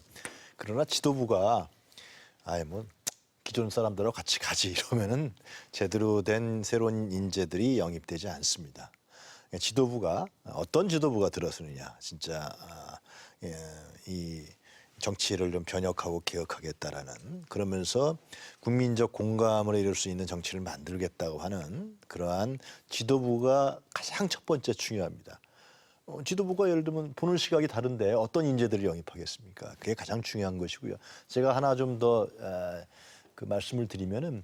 그러나 지도부가 기존 사람들하고 같이 가지 이러면은 제대로 된 새로운 인재들이 영입되지 않습니다. 지도부가 어떤 지도부가 들어서느냐 진짜 이 정치를 좀 변혁하고 개혁하겠다라는, 그러면서 국민적 공감을 이룰 수 있는 정치를 만들겠다고 하는 그러한 지도부가 가장 첫 번째 중요합니다. 지도부가 예를 들면 보는 시각이 다른데 어떤 인재들을 영입하겠습니까? 그게 가장 중요한 것이고요. 제가 하나 좀 더 그 말씀을 드리면은,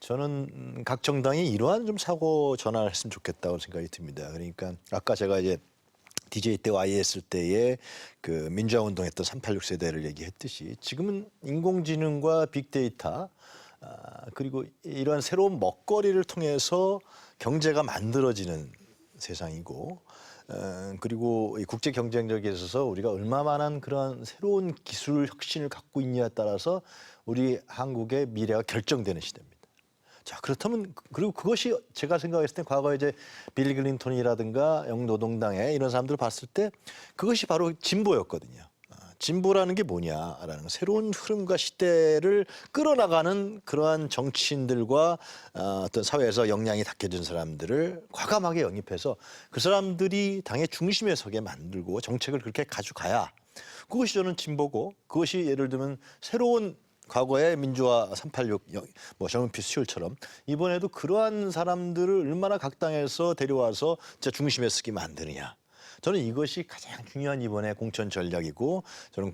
저는 각 정당이 이러한 좀 사고 전환을 했으면 좋겠다고 생각이 듭니다. 그러니까 아까 제가 이제 DJ 때 YE 했을 때에 그 민주화 운동했던 386 세대를 얘기했듯이, 지금은 인공지능과 빅데이터 그리고 이러한 새로운 먹거리를 통해서 경제가 만들어지는 세상이고, 그리고 이 국제 경쟁력에 있어서 우리가 얼마만한 그런 새로운 기술 혁신을 갖고 있냐에 따라서 우리 한국의 미래가 결정되는 시대입니다. 자, 그렇다면, 그리고 그것이 제가 생각했을 때 과거에 이제 빌 클린턴이라든가 영노동당의 이런 사람들을 봤을 때 그것이 바로 진보였거든요. 진보라는 게 뭐냐라는, 새로운 흐름과 시대를 끌어나가는 그러한 정치인들과 어떤 사회에서 역량이 닦여진 사람들을 과감하게 영입해서 그 사람들이 당의 중심에 서게 만들고 정책을 그렇게 가져가야, 그것이 저는 진보고, 그것이 예를 들면 새로운 과거의 민주화 386, 뭐 정은필 수혈처럼 이번에도 그러한 사람들을 얼마나 각 당에서 데려와서 진짜 중심에 서게 만드느냐. 저는 이것이 가장 중요한 이번에 공천 전략이고, 저는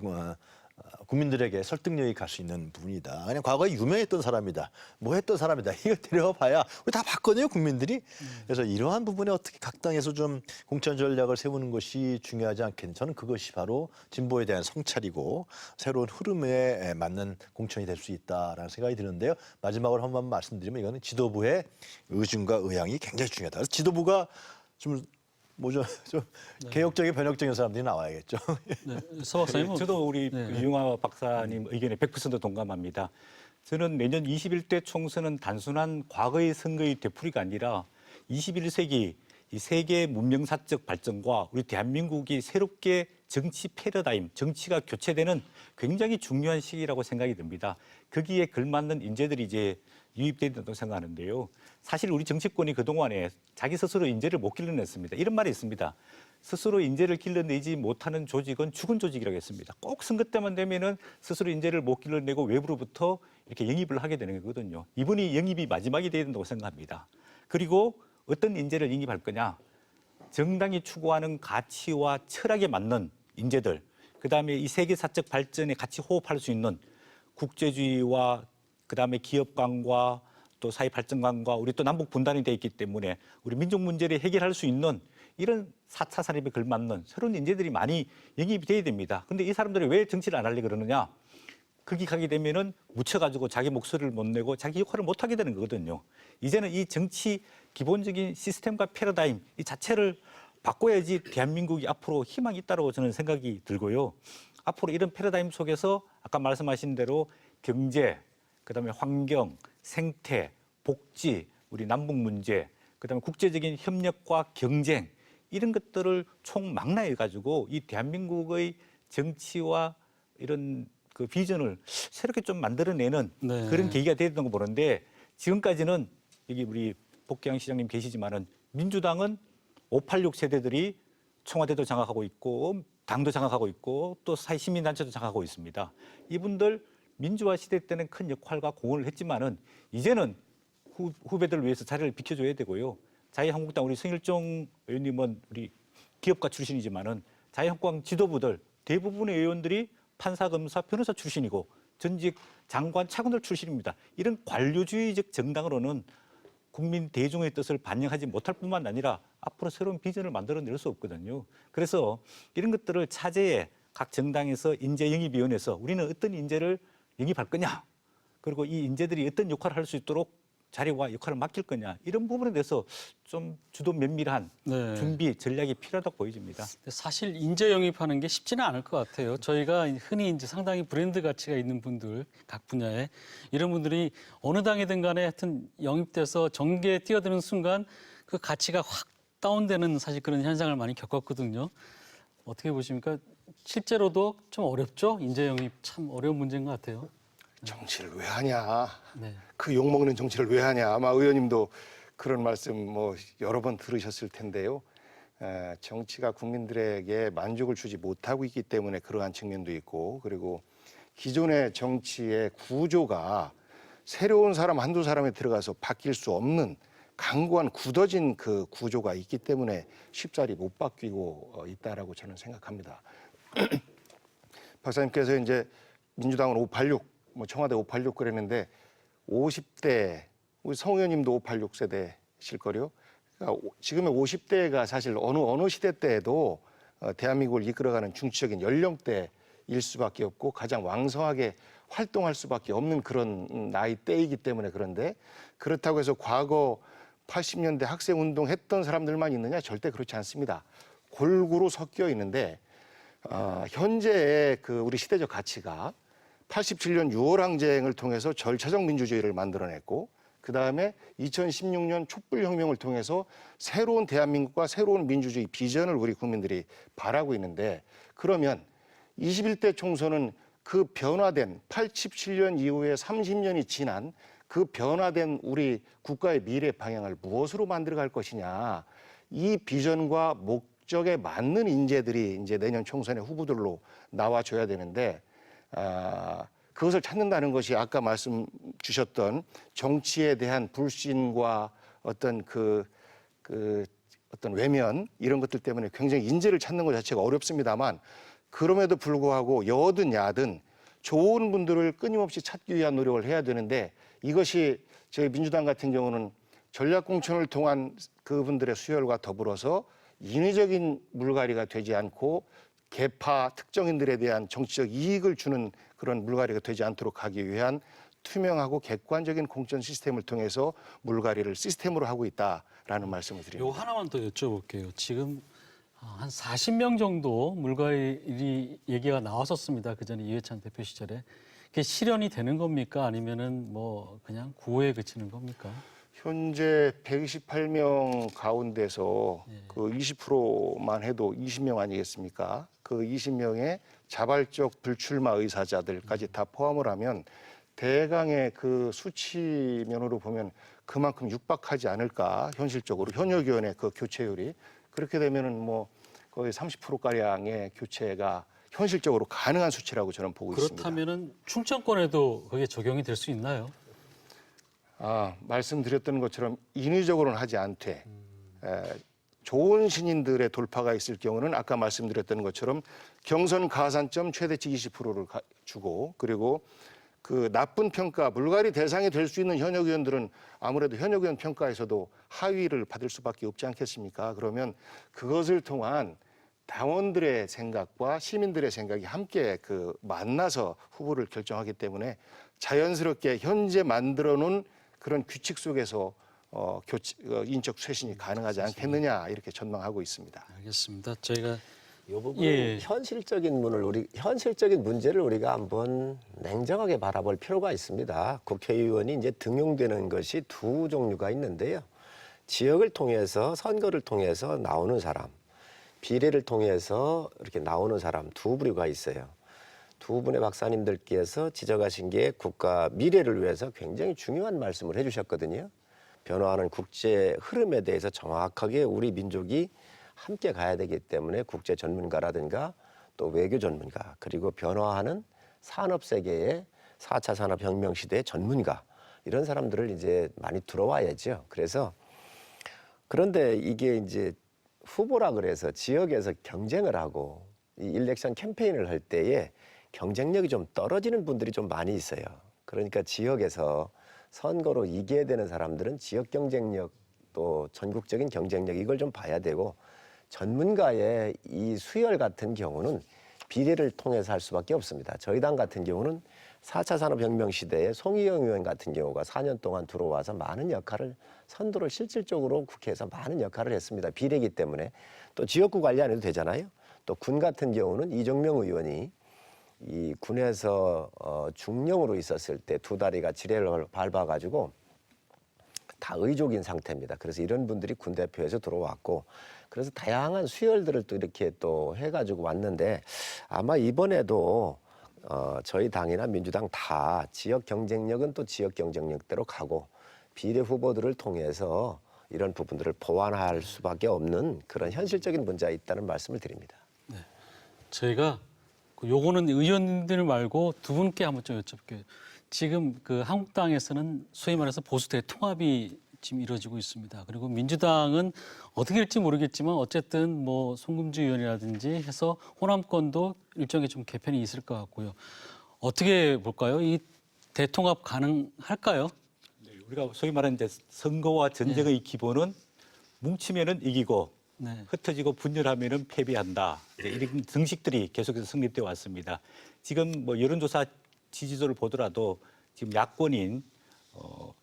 국민들에게 설득력이 갈 수 있는 부분이다. 그냥 과거에 유명했던 사람이다, 뭐 했던 사람이다, 이거 데려와봐야 우리 다 봤거든요, 국민들이. 그래서 이러한 부분에 어떻게 각 당에서 좀 공천 전략을 세우는 것이 중요하지 않겠는지, 저는 그것이 바로 진보에 대한 성찰이고 새로운 흐름에 맞는 공천이 될 수 있다라는 생각이 드는데요. 마지막으로 한 번 말씀드리면, 이거는 지도부의 의중과 의향이 굉장히 중요하다. 그래서 지도부가 좀 개혁적인 변혁적인 사람들이 나와야겠죠. 네, 서 박사님은 저도 우리 네. 이용화 박사님 의견에 100% 동감합니다. 저는 내년 21대 총선은 단순한 과거의 선거의 되풀이가 아니라 21세기 이 세계 문명사적 발전과 우리 대한민국이 새롭게 정치 패러다임, 정치가 교체되는 굉장히 중요한 시기라고 생각이 듭니다. 거기에 걸맞는 인재들이 이제 유입돼야 된다고 생각하는데요. 사실 우리 정치권이 그동안에 자기 스스로 인재를 못 길러냈습니다. 이런 말이 있습니다. 스스로 인재를 길러내지 못하는 조직은 죽은 조직이라고 했습니다. 꼭 선거 때만 되면은 스스로 인재를 못 길러내고 외부로부터 이렇게 영입을 하게 되는 거거든요. 이분이 영입이 마지막이 돼야 된다고 생각합니다. 그리고 어떤 인재를 영입할 거냐? 정당이 추구하는 가치와 철학에 맞는 인재들, 그다음에 이 세계사적 발전에 같이 호흡할 수 있는 국제주의와 그다음에 기업관과 또 사회 발전관과 우리 또 남북 분단이 돼 있기 때문에 우리 민족 문제를 해결할 수 있는 이런 4차 산업에 걸맞는 새로운 인재들이 많이 영입이 돼야 됩니다. 근데 이 사람들이 왜 정치를 안 하려고 그러느냐? 거기 가게 되면은 묻혀가지고 자기 목소리를 못 내고 자기 역할을 못 하게 되는 거거든요. 이제는 이 정치 기본적인 시스템과 패러다임 이 자체를 바꿔야지 대한민국이 앞으로 희망이 있다고 저는 생각이 들고요. 앞으로 이런 패러다임 속에서 아까 말씀하신 대로 경제, 그다음에 환경, 생태, 복지, 우리 남북 문제, 그다음에 국제적인 협력과 경쟁 이런 것들을 총망라해 가지고 이 대한민국의 정치와 이런 그 비전을 새롭게 좀 만들어내는 네. 그런 계기가 됐던 거 보는데, 지금까지는 여기 우리 복귀양 시장님 계시지만은 민주당은 586 세대들이 청와대도 장악하고 있고 당도 장악하고 있고 또 사회 시민단체도 장악하고 있습니다. 이분들 민주화 시대 때는 큰 역할과 공헌을 했지만은 이제는 후배들을 위해서 자리를 비켜줘야 되고요. 자유한국당 우리 성일종 의원님은 우리 기업가 출신이지만은 자유한국당 지도부들 대부분의 의원들이 판사, 검사, 변호사 출신이고 전직 장관, 차관들 출신입니다. 이런 관료주의적 정당으로는 국민 대중의 뜻을 반영하지 못할 뿐만 아니라 앞으로 새로운 비전을 만들어낼 수 없거든요. 그래서 이런 것들을 차제에 각 정당에서 인재 영입위원회에서 우리는 어떤 인재를 영입할 거냐, 그리고 이 인재들이 어떤 역할을 할 수 있도록 자리와 역할을 맡길 거냐, 이런 부분에 대해서 좀 주도 면밀한 네. 준비 전략이 필요하다고 보여집니다. 사실 인재 영입하는 게 쉽지는 않을 것 같아요. 저희가 흔히 이제 상당히 브랜드 가치가 있는 분들, 각 분야에 이런 분들이 어느 당이든 간에 하여튼 영입돼서 전개에 뛰어드는 순간 그 가치가 확 다운되는 사실 그런 현상을 많이 겪었거든요. 어떻게 보십니까? 실제로도 좀 어렵죠? 인재 영입 참 어려운 문제인 것 같아요. 정치를 왜 하냐? 네. 그 욕먹는 정치를 왜 하냐? 아마 의원님도 그런 말씀 뭐 여러 번 들으셨을 텐데요. 정치가 국민들에게 만족을 주지 못하고 있기 때문에 그러한 측면도 있고, 그리고 기존의 정치의 구조가 새로운 사람 한두 사람에 들어가서 바뀔 수 없는 강고한 굳어진 그 구조가 있기 때문에 쉽사리 못 바뀌고 있다라고 저는 생각합니다. 박사님께서 이제 민주당은 586, 뭐 청와대 586 그랬는데 50대 우리 성 의원님도 586 세대실 거요. 그러니까 지금의 50대가 사실 어느 시대 때에도 대한민국을 이끌어가는 중추적인 연령대일 수밖에 없고 가장 왕성하게 활동할 수밖에 없는 그런 나이대이기 때문에 그런데 그렇다고 해서 과거 80년대 학생운동 했던 사람들만 있느냐? 절대 그렇지 않습니다. 골고루 섞여 있는데 현재의 그 우리 시대적 가치가 87년 6월 항쟁을 통해서 절차적 민주주의를 만들어냈고 그다음에 2016년 촛불혁명을 통해서 새로운 대한민국과 새로운 민주주의 비전을 우리 국민들이 바라고 있는데 그러면 21대 총선은 그 변화된 87년 이후에 30년이 지난 그 변화된 우리 국가의 미래 방향을 무엇으로 만들어갈 것이냐. 이 비전과 목적에 맞는 인재들이 이제 내년 총선의 후보들로 나와줘야 되는데 그것을 찾는다는 것이 아까 말씀 주셨던 정치에 대한 불신과 어떤 어떤 외면 이런 것들 때문에 굉장히 인재를 찾는 것 자체가 어렵습니다만 그럼에도 불구하고 여든 야든 좋은 분들을 끊임없이 찾기 위한 노력을 해야 되는데 이것이 저희 민주당 같은 경우는 전략공천을 통한 그분들의 수혈과 더불어서 인위적인 물갈이가 되지 않고 계파 특정인들에 대한 정치적 이익을 주는 그런 물갈이가 되지 않도록 하기 위한 투명하고 객관적인 공천 시스템을 통해서 물갈이를 시스템으로 하고 있다라는 말씀을 드립니다. 요 하나만 더 여쭤볼게요. 지금 한 40명 정도 물갈이 얘기가 나왔었습니다. 그전에 이회찬 대표 시절에. 그게 실현이 되는 겁니까? 아니면은 뭐 그냥 구호에 그치는 겁니까? 현재 128명 가운데서 그 20%만 해도 20명 아니겠습니까? 그 20명의 자발적 불출마 의사자들까지 다 포함을 하면 대강의 그 수치면으로 보면 그만큼 육박하지 않을까 현실적으로 현역위원회 그 교체율이 그렇게 되면은 뭐 거의 30%가량의 교체가 현실적으로 가능한 수치라고 저는 보고 있습니다. 그렇다면은 충청권에도 그게 적용이 될 수 있나요? 말씀드렸던 것처럼 인위적으로는 하지 않되 좋은 신인들의 돌파가 있을 경우는 아까 말씀드렸던 것처럼 경선 가산점 최대치 20%를 주고 그리고 그 나쁜 평가, 물갈이 대상이 될 수 있는 현역 의원들은 아무래도 현역 의원 평가에서도 하위를 받을 수밖에 없지 않겠습니까? 그러면 그것을 통한 당원들의 생각과 시민들의 생각이 함께 그 만나서 후보를 결정하기 때문에 자연스럽게 현재 만들어 놓은 그런 규칙 속에서 인적 쇄신이 가능하지 않겠느냐 이렇게 전망하고 있습니다. 알겠습니다. 저희가 이 부분 현실적인 문제를 우리가 한번 냉정하게 바라볼 필요가 있습니다. 국회의원이 이제 등용되는 것이 두 종류가 있는데요. 지역을 통해서 선거를 통해서 나오는 사람, 비례를 통해서 이렇게 나오는 사람 두 부류가 있어요. 두 분의 박사님들께서 지적하신 게 국가 미래를 위해서 굉장히 중요한 말씀을 해주셨거든요. 변화하는 국제 흐름에 대해서 정확하게 우리 민족이 함께 가야 되기 때문에 국제 전문가라든가 또 외교 전문가 그리고 변화하는 산업 세계의 4차 산업혁명 시대의 전문가 이런 사람들을 이제 많이 들어와야죠. 그런데 이게 이제 후보라 그래서 지역에서 경쟁을 하고 이 일렉션 캠페인을 할 때에 경쟁력이 좀 떨어지는 분들이 좀 많이 있어요. 그러니까 지역에서 선거로 이겨야 되는 사람들은 지역 경쟁력 또 전국적인 경쟁력 이걸 좀 봐야 되고 전문가의 이 수혈 같은 경우는 비례를 통해서 할 수밖에 없습니다. 저희 당 같은 경우는 4차 산업혁명 시대에 송희영 의원 같은 경우가 4년 동안 들어와서 많은 역할을 선도를 실질적으로 국회에서 많은 역할을 했습니다. 비례이기 때문에 또 지역구 관리 안 해도 되잖아요. 또 군 같은 경우는 이정명 의원이 이 군에서 중령으로 있었을 때 두 다리가 지뢰를 밟아가지고 다 의족인 상태입니다. 그래서 이런 분들이 군 대표에서 들어왔고 그래서 다양한 수혈들을 또 이렇게 또 해가지고 왔는데 아마 이번에도 저희 당이나 민주당 다 지역 경쟁력은 또 지역 경쟁력대로 가고 비례 후보들을 통해서 이런 부분들을 보완할 수밖에 없는 그런 현실적인 문제가 있다는 말씀을 드립니다. 저희가 요거는 의원님들 말고 두 분께 한번 좀 여쭤볼게요. 지금 그 한국당에서는 소위 말해서 보수 대통합이 지금 이루어지고 있습니다. 그리고 민주당은 어떻게 될지 모르겠지만 어쨌든 뭐 송금주 의원이라든지 해서 호남권도 일종의 좀 개편이 있을 것 같고요. 어떻게 볼까요? 이 대통합 가능할까요? 우리가 소위 말하는 이제 선거와 전쟁의 기본은 뭉치면은 이기고 네. 흩어지고 분열하면은 패배한다. 이런 등식들이 계속해서 성립돼 왔습니다. 지금 뭐 여론조사 지지도를 보더라도 지금 야권인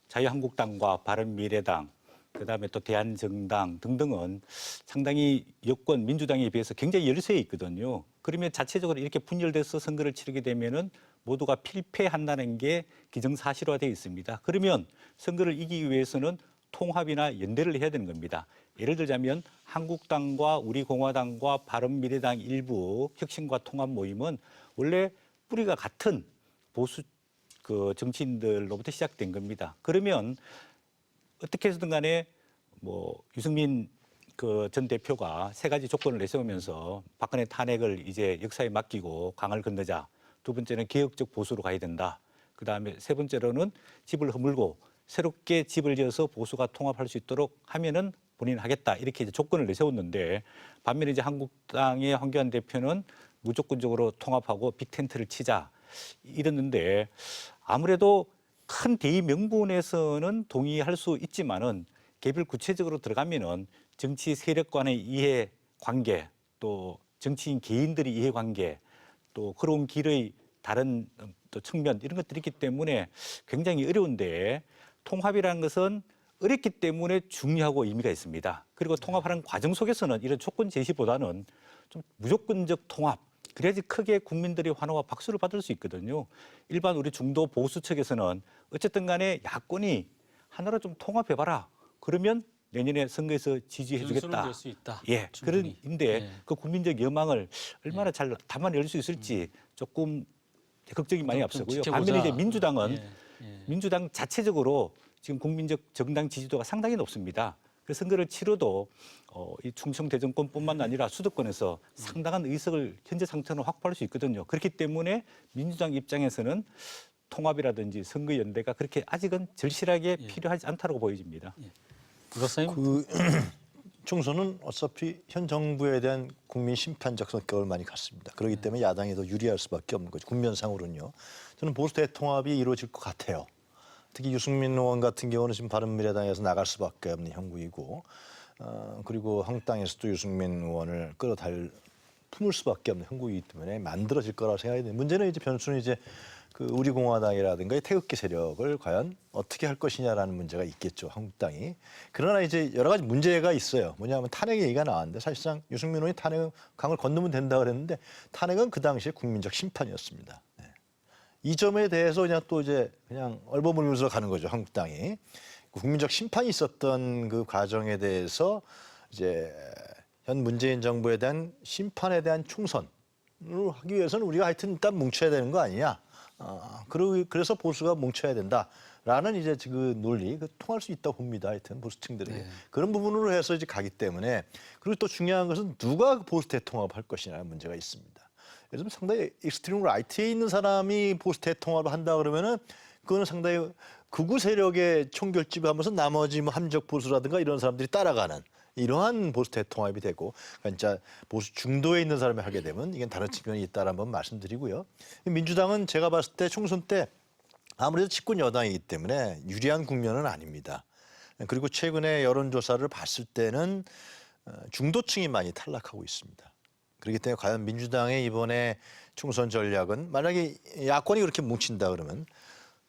자유한국당과 바른미래당, 그다음에 또 대한정당 등등은 상당히 여권 민주당에 비해서 굉장히 열세에 있거든요. 그러면 자체적으로 이렇게 분열돼서 선거를 치르게 되면은 모두가 필패한다는 게 기정사실화되어 있습니다. 그러면 선거를 이기기 위해서는 통합이나 연대를 해야 되는 겁니다. 예를 들자면 한국당과 우리공화당과 바른미래당 일부 혁신과 통합 모임은 원래 뿌리가 같은 보수 그 정치인들로부터 시작된 겁니다. 그러면 어떻게 해서든 간에 뭐 유승민 그 전 대표가 세 가지 조건을 내세우면서 박근혜 탄핵을 이제 역사에 맡기고 강을 건너자. 두 번째는 개혁적 보수로 가야 된다. 그다음에 세 번째로는 집을 허물고 새롭게 집을 지어서 보수가 통합할 수 있도록 하면은 본인은 하겠다. 이렇게 이제 조건을 내세웠는데 반면에 이제 한국당의 황교안 대표는 무조건적으로 통합하고 빅텐트를 치자 이랬는데 아무래도 큰 대의 명분에서는 동의할 수 있지만은 개별 구체적으로 들어가면은 정치 세력 간의 이해 관계 또 정치인 개인들의 이해 관계 또 흐르는 길의 다른 또 측면 이런 것들이 있기 때문에 굉장히 어려운데 통합이라는 것은 어렵기 때문에 중요하고 의미가 있습니다. 그리고 통합하는 과정 속에서는 이런 조건 제시보다는 좀 무조건적 통합 그래야지 크게 국민들의 환호와 박수를 받을 수 있거든요. 일반 우리 중도 보수 측에서는 어쨌든 간에 야권이 하나로 좀 통합해봐라. 그러면 내년에 선거에서 지지해주겠다. 될수 있다. 예, 충분히. 그런데 예. 그 국민적 여망을 얼마나 잘 담아낼 수 있을지 조금 걱정이 많이 좀 앞서고요. 지켜보자. 반면에 이제 민주당은 예. 민주당 자체적으로 지금 국민적 정당 지지도가 상당히 높습니다. 그 선거를 치러도 이 충청 대전권뿐만 아니라 수도권에서 상당한 의석을 현재 상태로 확보할 수 있거든요. 그렇기 때문에 민주당 입장에서는 통합이라든지 선거 연대가 그렇게 아직은 절실하게 필요하지 않다고 보여집니다. 박사님, 그 총선은 어차피 현 정부에 대한 국민 심판적 성격을 많이 갖습니다. 그렇기 때문에 야당이 더 유리할 수밖에 없는 거죠. 국면상으로는요. 저는 보수 대통합이 이루어질 것 같아요. 특히 유승민 의원 같은 경우는 지금 바른미래당에서 나갈 수밖에 없는 형국이고 그리고 한국당에서도 유승민 의원을 품을 수밖에 없는 형국이기 때문에 만들어질 거라고 생각이 돼요. 문제는 이제 변수는 이제 그 우리 공화당이라든가 태극기 세력을 과연 어떻게 할 것이냐라는 문제가 있겠죠. 한국당이. 그러나 이제 여러 가지 문제가 있어요. 뭐냐면 탄핵 얘기가 나왔는데 사실상 유승민 의원이 탄핵 강을 건너면 된다 그랬는데 탄핵은 그 당시에 국민적 심판이었습니다. 네. 이 점에 대해서 그냥 또 이제 그냥 얼버무리면서 가는 거죠. 한국당이. 국민적 심판이 있었던 그 과정에 대해서 이제 현 문재인 정부에 대한 심판에 대한 총선을 하기 위해서는 우리가 하여튼 일단 뭉쳐야 되는 거 아니냐. 그래서 보수가 뭉쳐야 된다라는 이제 그 논리, 통할 수 있다고 봅니다. 하여튼 보수층들에게. 그런 부분으로 해서 이제 가기 때문에 그리고 또 중요한 것은 누가 보수 대통합을 할 것이냐는 문제가 있습니다. 예를 들면 상당히 익스트림 라이트에 있는 사람이 보수 대통합을 한다 그러면은 그거는 상당히 극우 세력의 총결집을 하면서 나머지 뭐 함적 보수라든가 이런 사람들이 따라가는 이러한 보수 대통합이 되고 그러니까 보수 중도에 있는 사람이 하게 되면 이게 다른 측면이 있다라는 번 말씀드리고요. 민주당은 제가 봤을 때 총선 때 아무래도 집권 여당이기 때문에 유리한 국면은 아닙니다. 그리고 최근에 여론조사를 봤을 때는 중도층이 많이 탈락하고 있습니다. 그렇기 때문에 과연 민주당의 이번에 총선 전략은 만약에 야권이 그렇게 뭉친다 그러면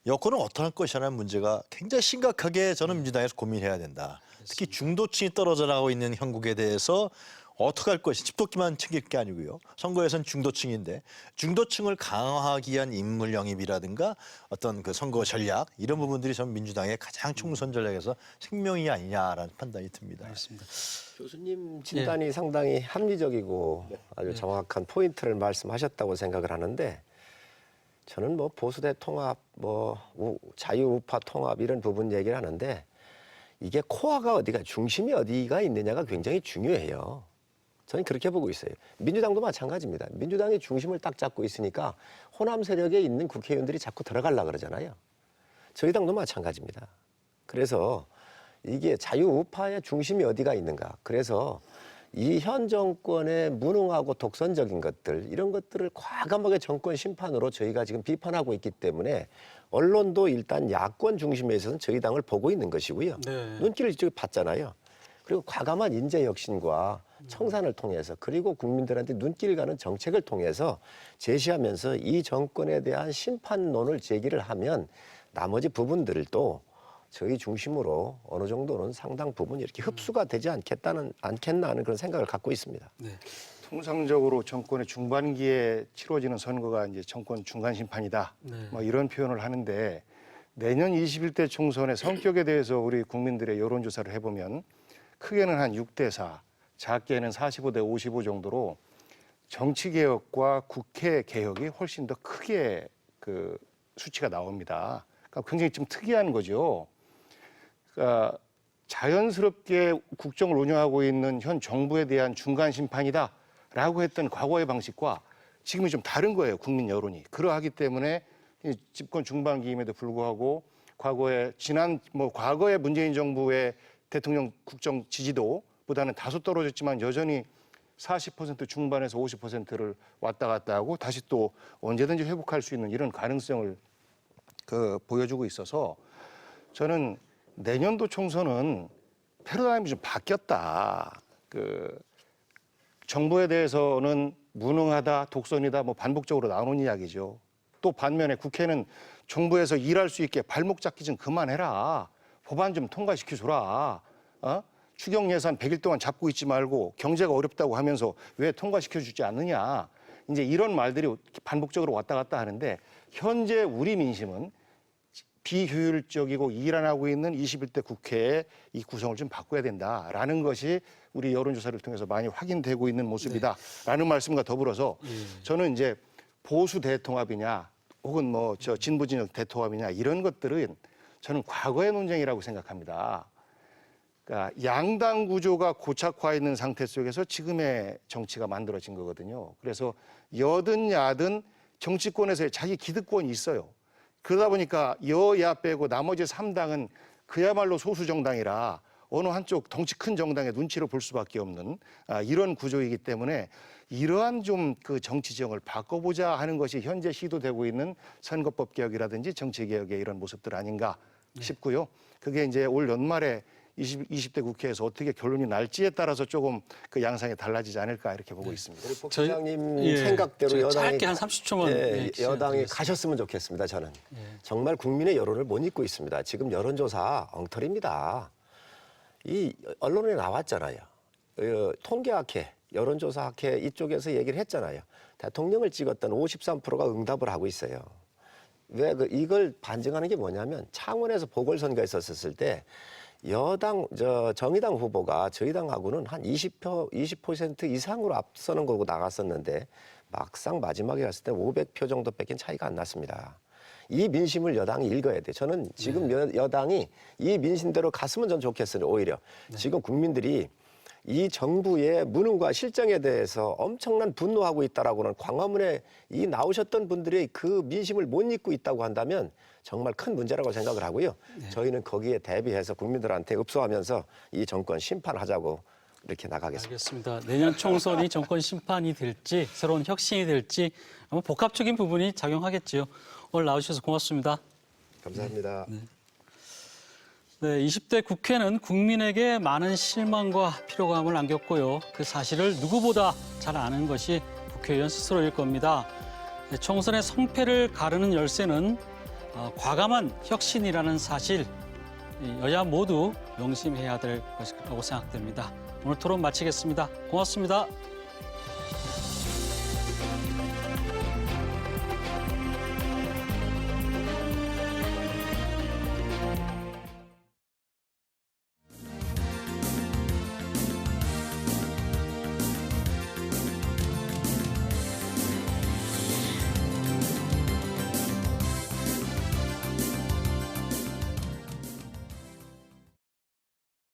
여권은 어떠할 것이라는 문제가 굉장히 심각하게 저는 민주당에서 고민해야 된다. 특히 중도층이 떨어져 나가고 있는 형국에 대해서 어떻게 할 것이 집도끼만 챙길 게 아니고요. 선거에서는 중도층인데 중도층을 강화하기 위한 인물 영입이라든가 어떤 그 선거 전략 이런 부분들이 전 민주당의 가장 총선 전략에서 생명이 아니냐라는 판단이 듭니다. 알겠습니다. 교수님 진단이 상당히 합리적이고 아주 정확한 포인트를 말씀하셨다고 생각을 하는데 저는 뭐 보수대 통합, 뭐 자유우파 통합 이런 부분 얘기를 하는데 이게 코어가 어디가 중심이 어디가 있느냐가 굉장히 중요해요. 저는 그렇게 보고 있어요. 민주당도 마찬가지입니다. 민주당이 중심을 딱 잡고 있으니까 호남 세력에 있는 국회의원들이 자꾸 들어가려고 그러잖아요. 저희 당도 마찬가지입니다. 그래서 이게 자유우파의 중심이 어디가 있는가. 그래서 이 현 정권의 무능하고 독선적인 것들, 이런 것들을 과감하게 정권 심판으로 저희가 지금 비판하고 있기 때문에 언론도 일단 야권 중심에 있어서는 저희 당을 보고 있는 것이고요. 네. 눈길을 이쪽에 봤잖아요. 그리고 과감한 인재 혁신과 청산을 통해서 그리고 국민들한테 눈길 가는 정책을 통해서 제시하면서 이 정권에 대한 심판론을 제기를 하면 나머지 부분들도 저희 중심으로 어느 정도는 상당 부분 이렇게 흡수가 되지 않겠나 하는 그런 생각을 갖고 있습니다. 네. 통상적으로 정권의 중반기에 치러지는 선거가 이제 정권 중간 심판이다. 네. 뭐 이런 표현을 하는데 내년 21대 총선의 성격에 대해서 우리 국민들의 여론조사를 해보면 크게는 한 6대4, 작게는 45대 55 정도로 정치개혁과 국회개혁이 훨씬 더 크게 그 수치가 나옵니다. 그러니까 굉장히 좀 특이한 거죠. 그러니까 자연스럽게 국정을 운영하고 있는 현 정부에 대한 중간 심판이다라고 했던 과거의 방식과 지금이 좀 다른 거예요. 국민 여론이. 그러하기 때문에 집권 중반기임에도 불구하고 과거의 문재인 정부의 대통령 국정 지지도보다는 다소 떨어졌지만 여전히 40% 중반에서 50%를 왔다 갔다 하고 다시 또 언제든지 회복할 수 있는 이런 가능성을 보여주고 있어서 저는 내년도 총선은 패러다임이 좀 바뀌었다. 정부에 대해서는 무능하다, 독선이다, 뭐 반복적으로 나오는 이야기죠. 또 반면에 국회는 정부에서 일할 수 있게 발목 잡기 좀 그만해라. 법안 좀 통과시켜줘라. 추경 예산 100일 동안 잡고 있지 말고 경제가 어렵다고 하면서 왜 통과시켜주지 않느냐. 이제 이런 말들이 반복적으로 왔다 갔다 하는데 현재 우리 민심은 비효율적이고 일 안 하고 있는 21대 국회의 이 구성을 좀 바꿔야 된다라는 것이 우리 여론조사를 통해서 많이 확인되고 있는 모습이다라는 말씀과 더불어서 저는 이제 보수 대통합이냐 혹은 뭐 진보 진영 대통합이냐 이런 것들은 저는 과거의 논쟁이라고 생각합니다. 그러니까 양당 구조가 고착화 있는 상태 속에서 지금의 정치가 만들어진 거거든요. 그래서 여든 야든 정치권에서의 자기 기득권이 있어요. 그러다 보니까 여야 빼고 나머지 3당은 그야말로 소수 정당이라 어느 한쪽 덩치 큰 정당의 눈치를 볼 수밖에 없는 이런 구조이기 때문에 이러한 좀 그 정치 지형을 바꿔보자 하는 것이 현재 시도되고 있는 선거법 개혁이라든지 정치 개혁의 이런 모습들 아닌가 싶고요. 그게 이제 올 연말에 20대 국회에서 어떻게 결론이 날지에 따라서 조금 그 양상이 달라지지 않을까 이렇게 보고 있습니다. 우리 복지장님 생각대로 여당이 짧게 한 30초만 여당이 가셨으면 좋겠습니다. 저는 정말 국민의 여론을 못 잊고 있습니다. 지금 여론조사 엉터리입니다. 이 언론에 나왔잖아요. 통계학회, 여론조사학회 이쪽에서 얘기를 했잖아요. 대통령을 찍었던 53%가 응답을 하고 있어요. 왜 이걸 반증하는 게 뭐냐면 창원에서 보궐선거가 있었을 때 정의당 후보가 저희 당하고는 한 20% 이상으로 앞서는 거고 나갔었는데 막상 마지막에 갔을 때 500표 정도밖에 차이가 안 났습니다. 이 민심을 여당이 읽어야 돼요. 저는 지금 여당이 이 민심대로 갔으면 전 좋겠어요. 오히려 지금 국민들이 이 정부의 무능과 실정에 대해서 엄청난 분노하고 있다라고는 광화문에 이 나오셨던 분들이 그 민심을 못 잊고 있다고 한다면 정말 큰 문제라고 생각을 하고요. 저희는 거기에 대비해서 국민들한테 읍소하면서 이 정권 심판하자고 이렇게 나가겠습니다. 알겠습니다. 내년 총선이 정권 심판이 될지 새로운 혁신이 될지 아마 복합적인 부분이 작용하겠지요. 오늘 나오셔서 고맙습니다. 감사합니다. 네, 20대 국회는 국민에게 많은 실망과 피로감을 안겼고요. 그 사실을 누구보다 잘 아는 것이 국회의원 스스로일 겁니다. 총선의 성패를 가르는 열쇠는 과감한 혁신이라는 사실, 여야 모두 명심해야 될 것이라고 생각됩니다. 오늘 토론 마치겠습니다. 고맙습니다.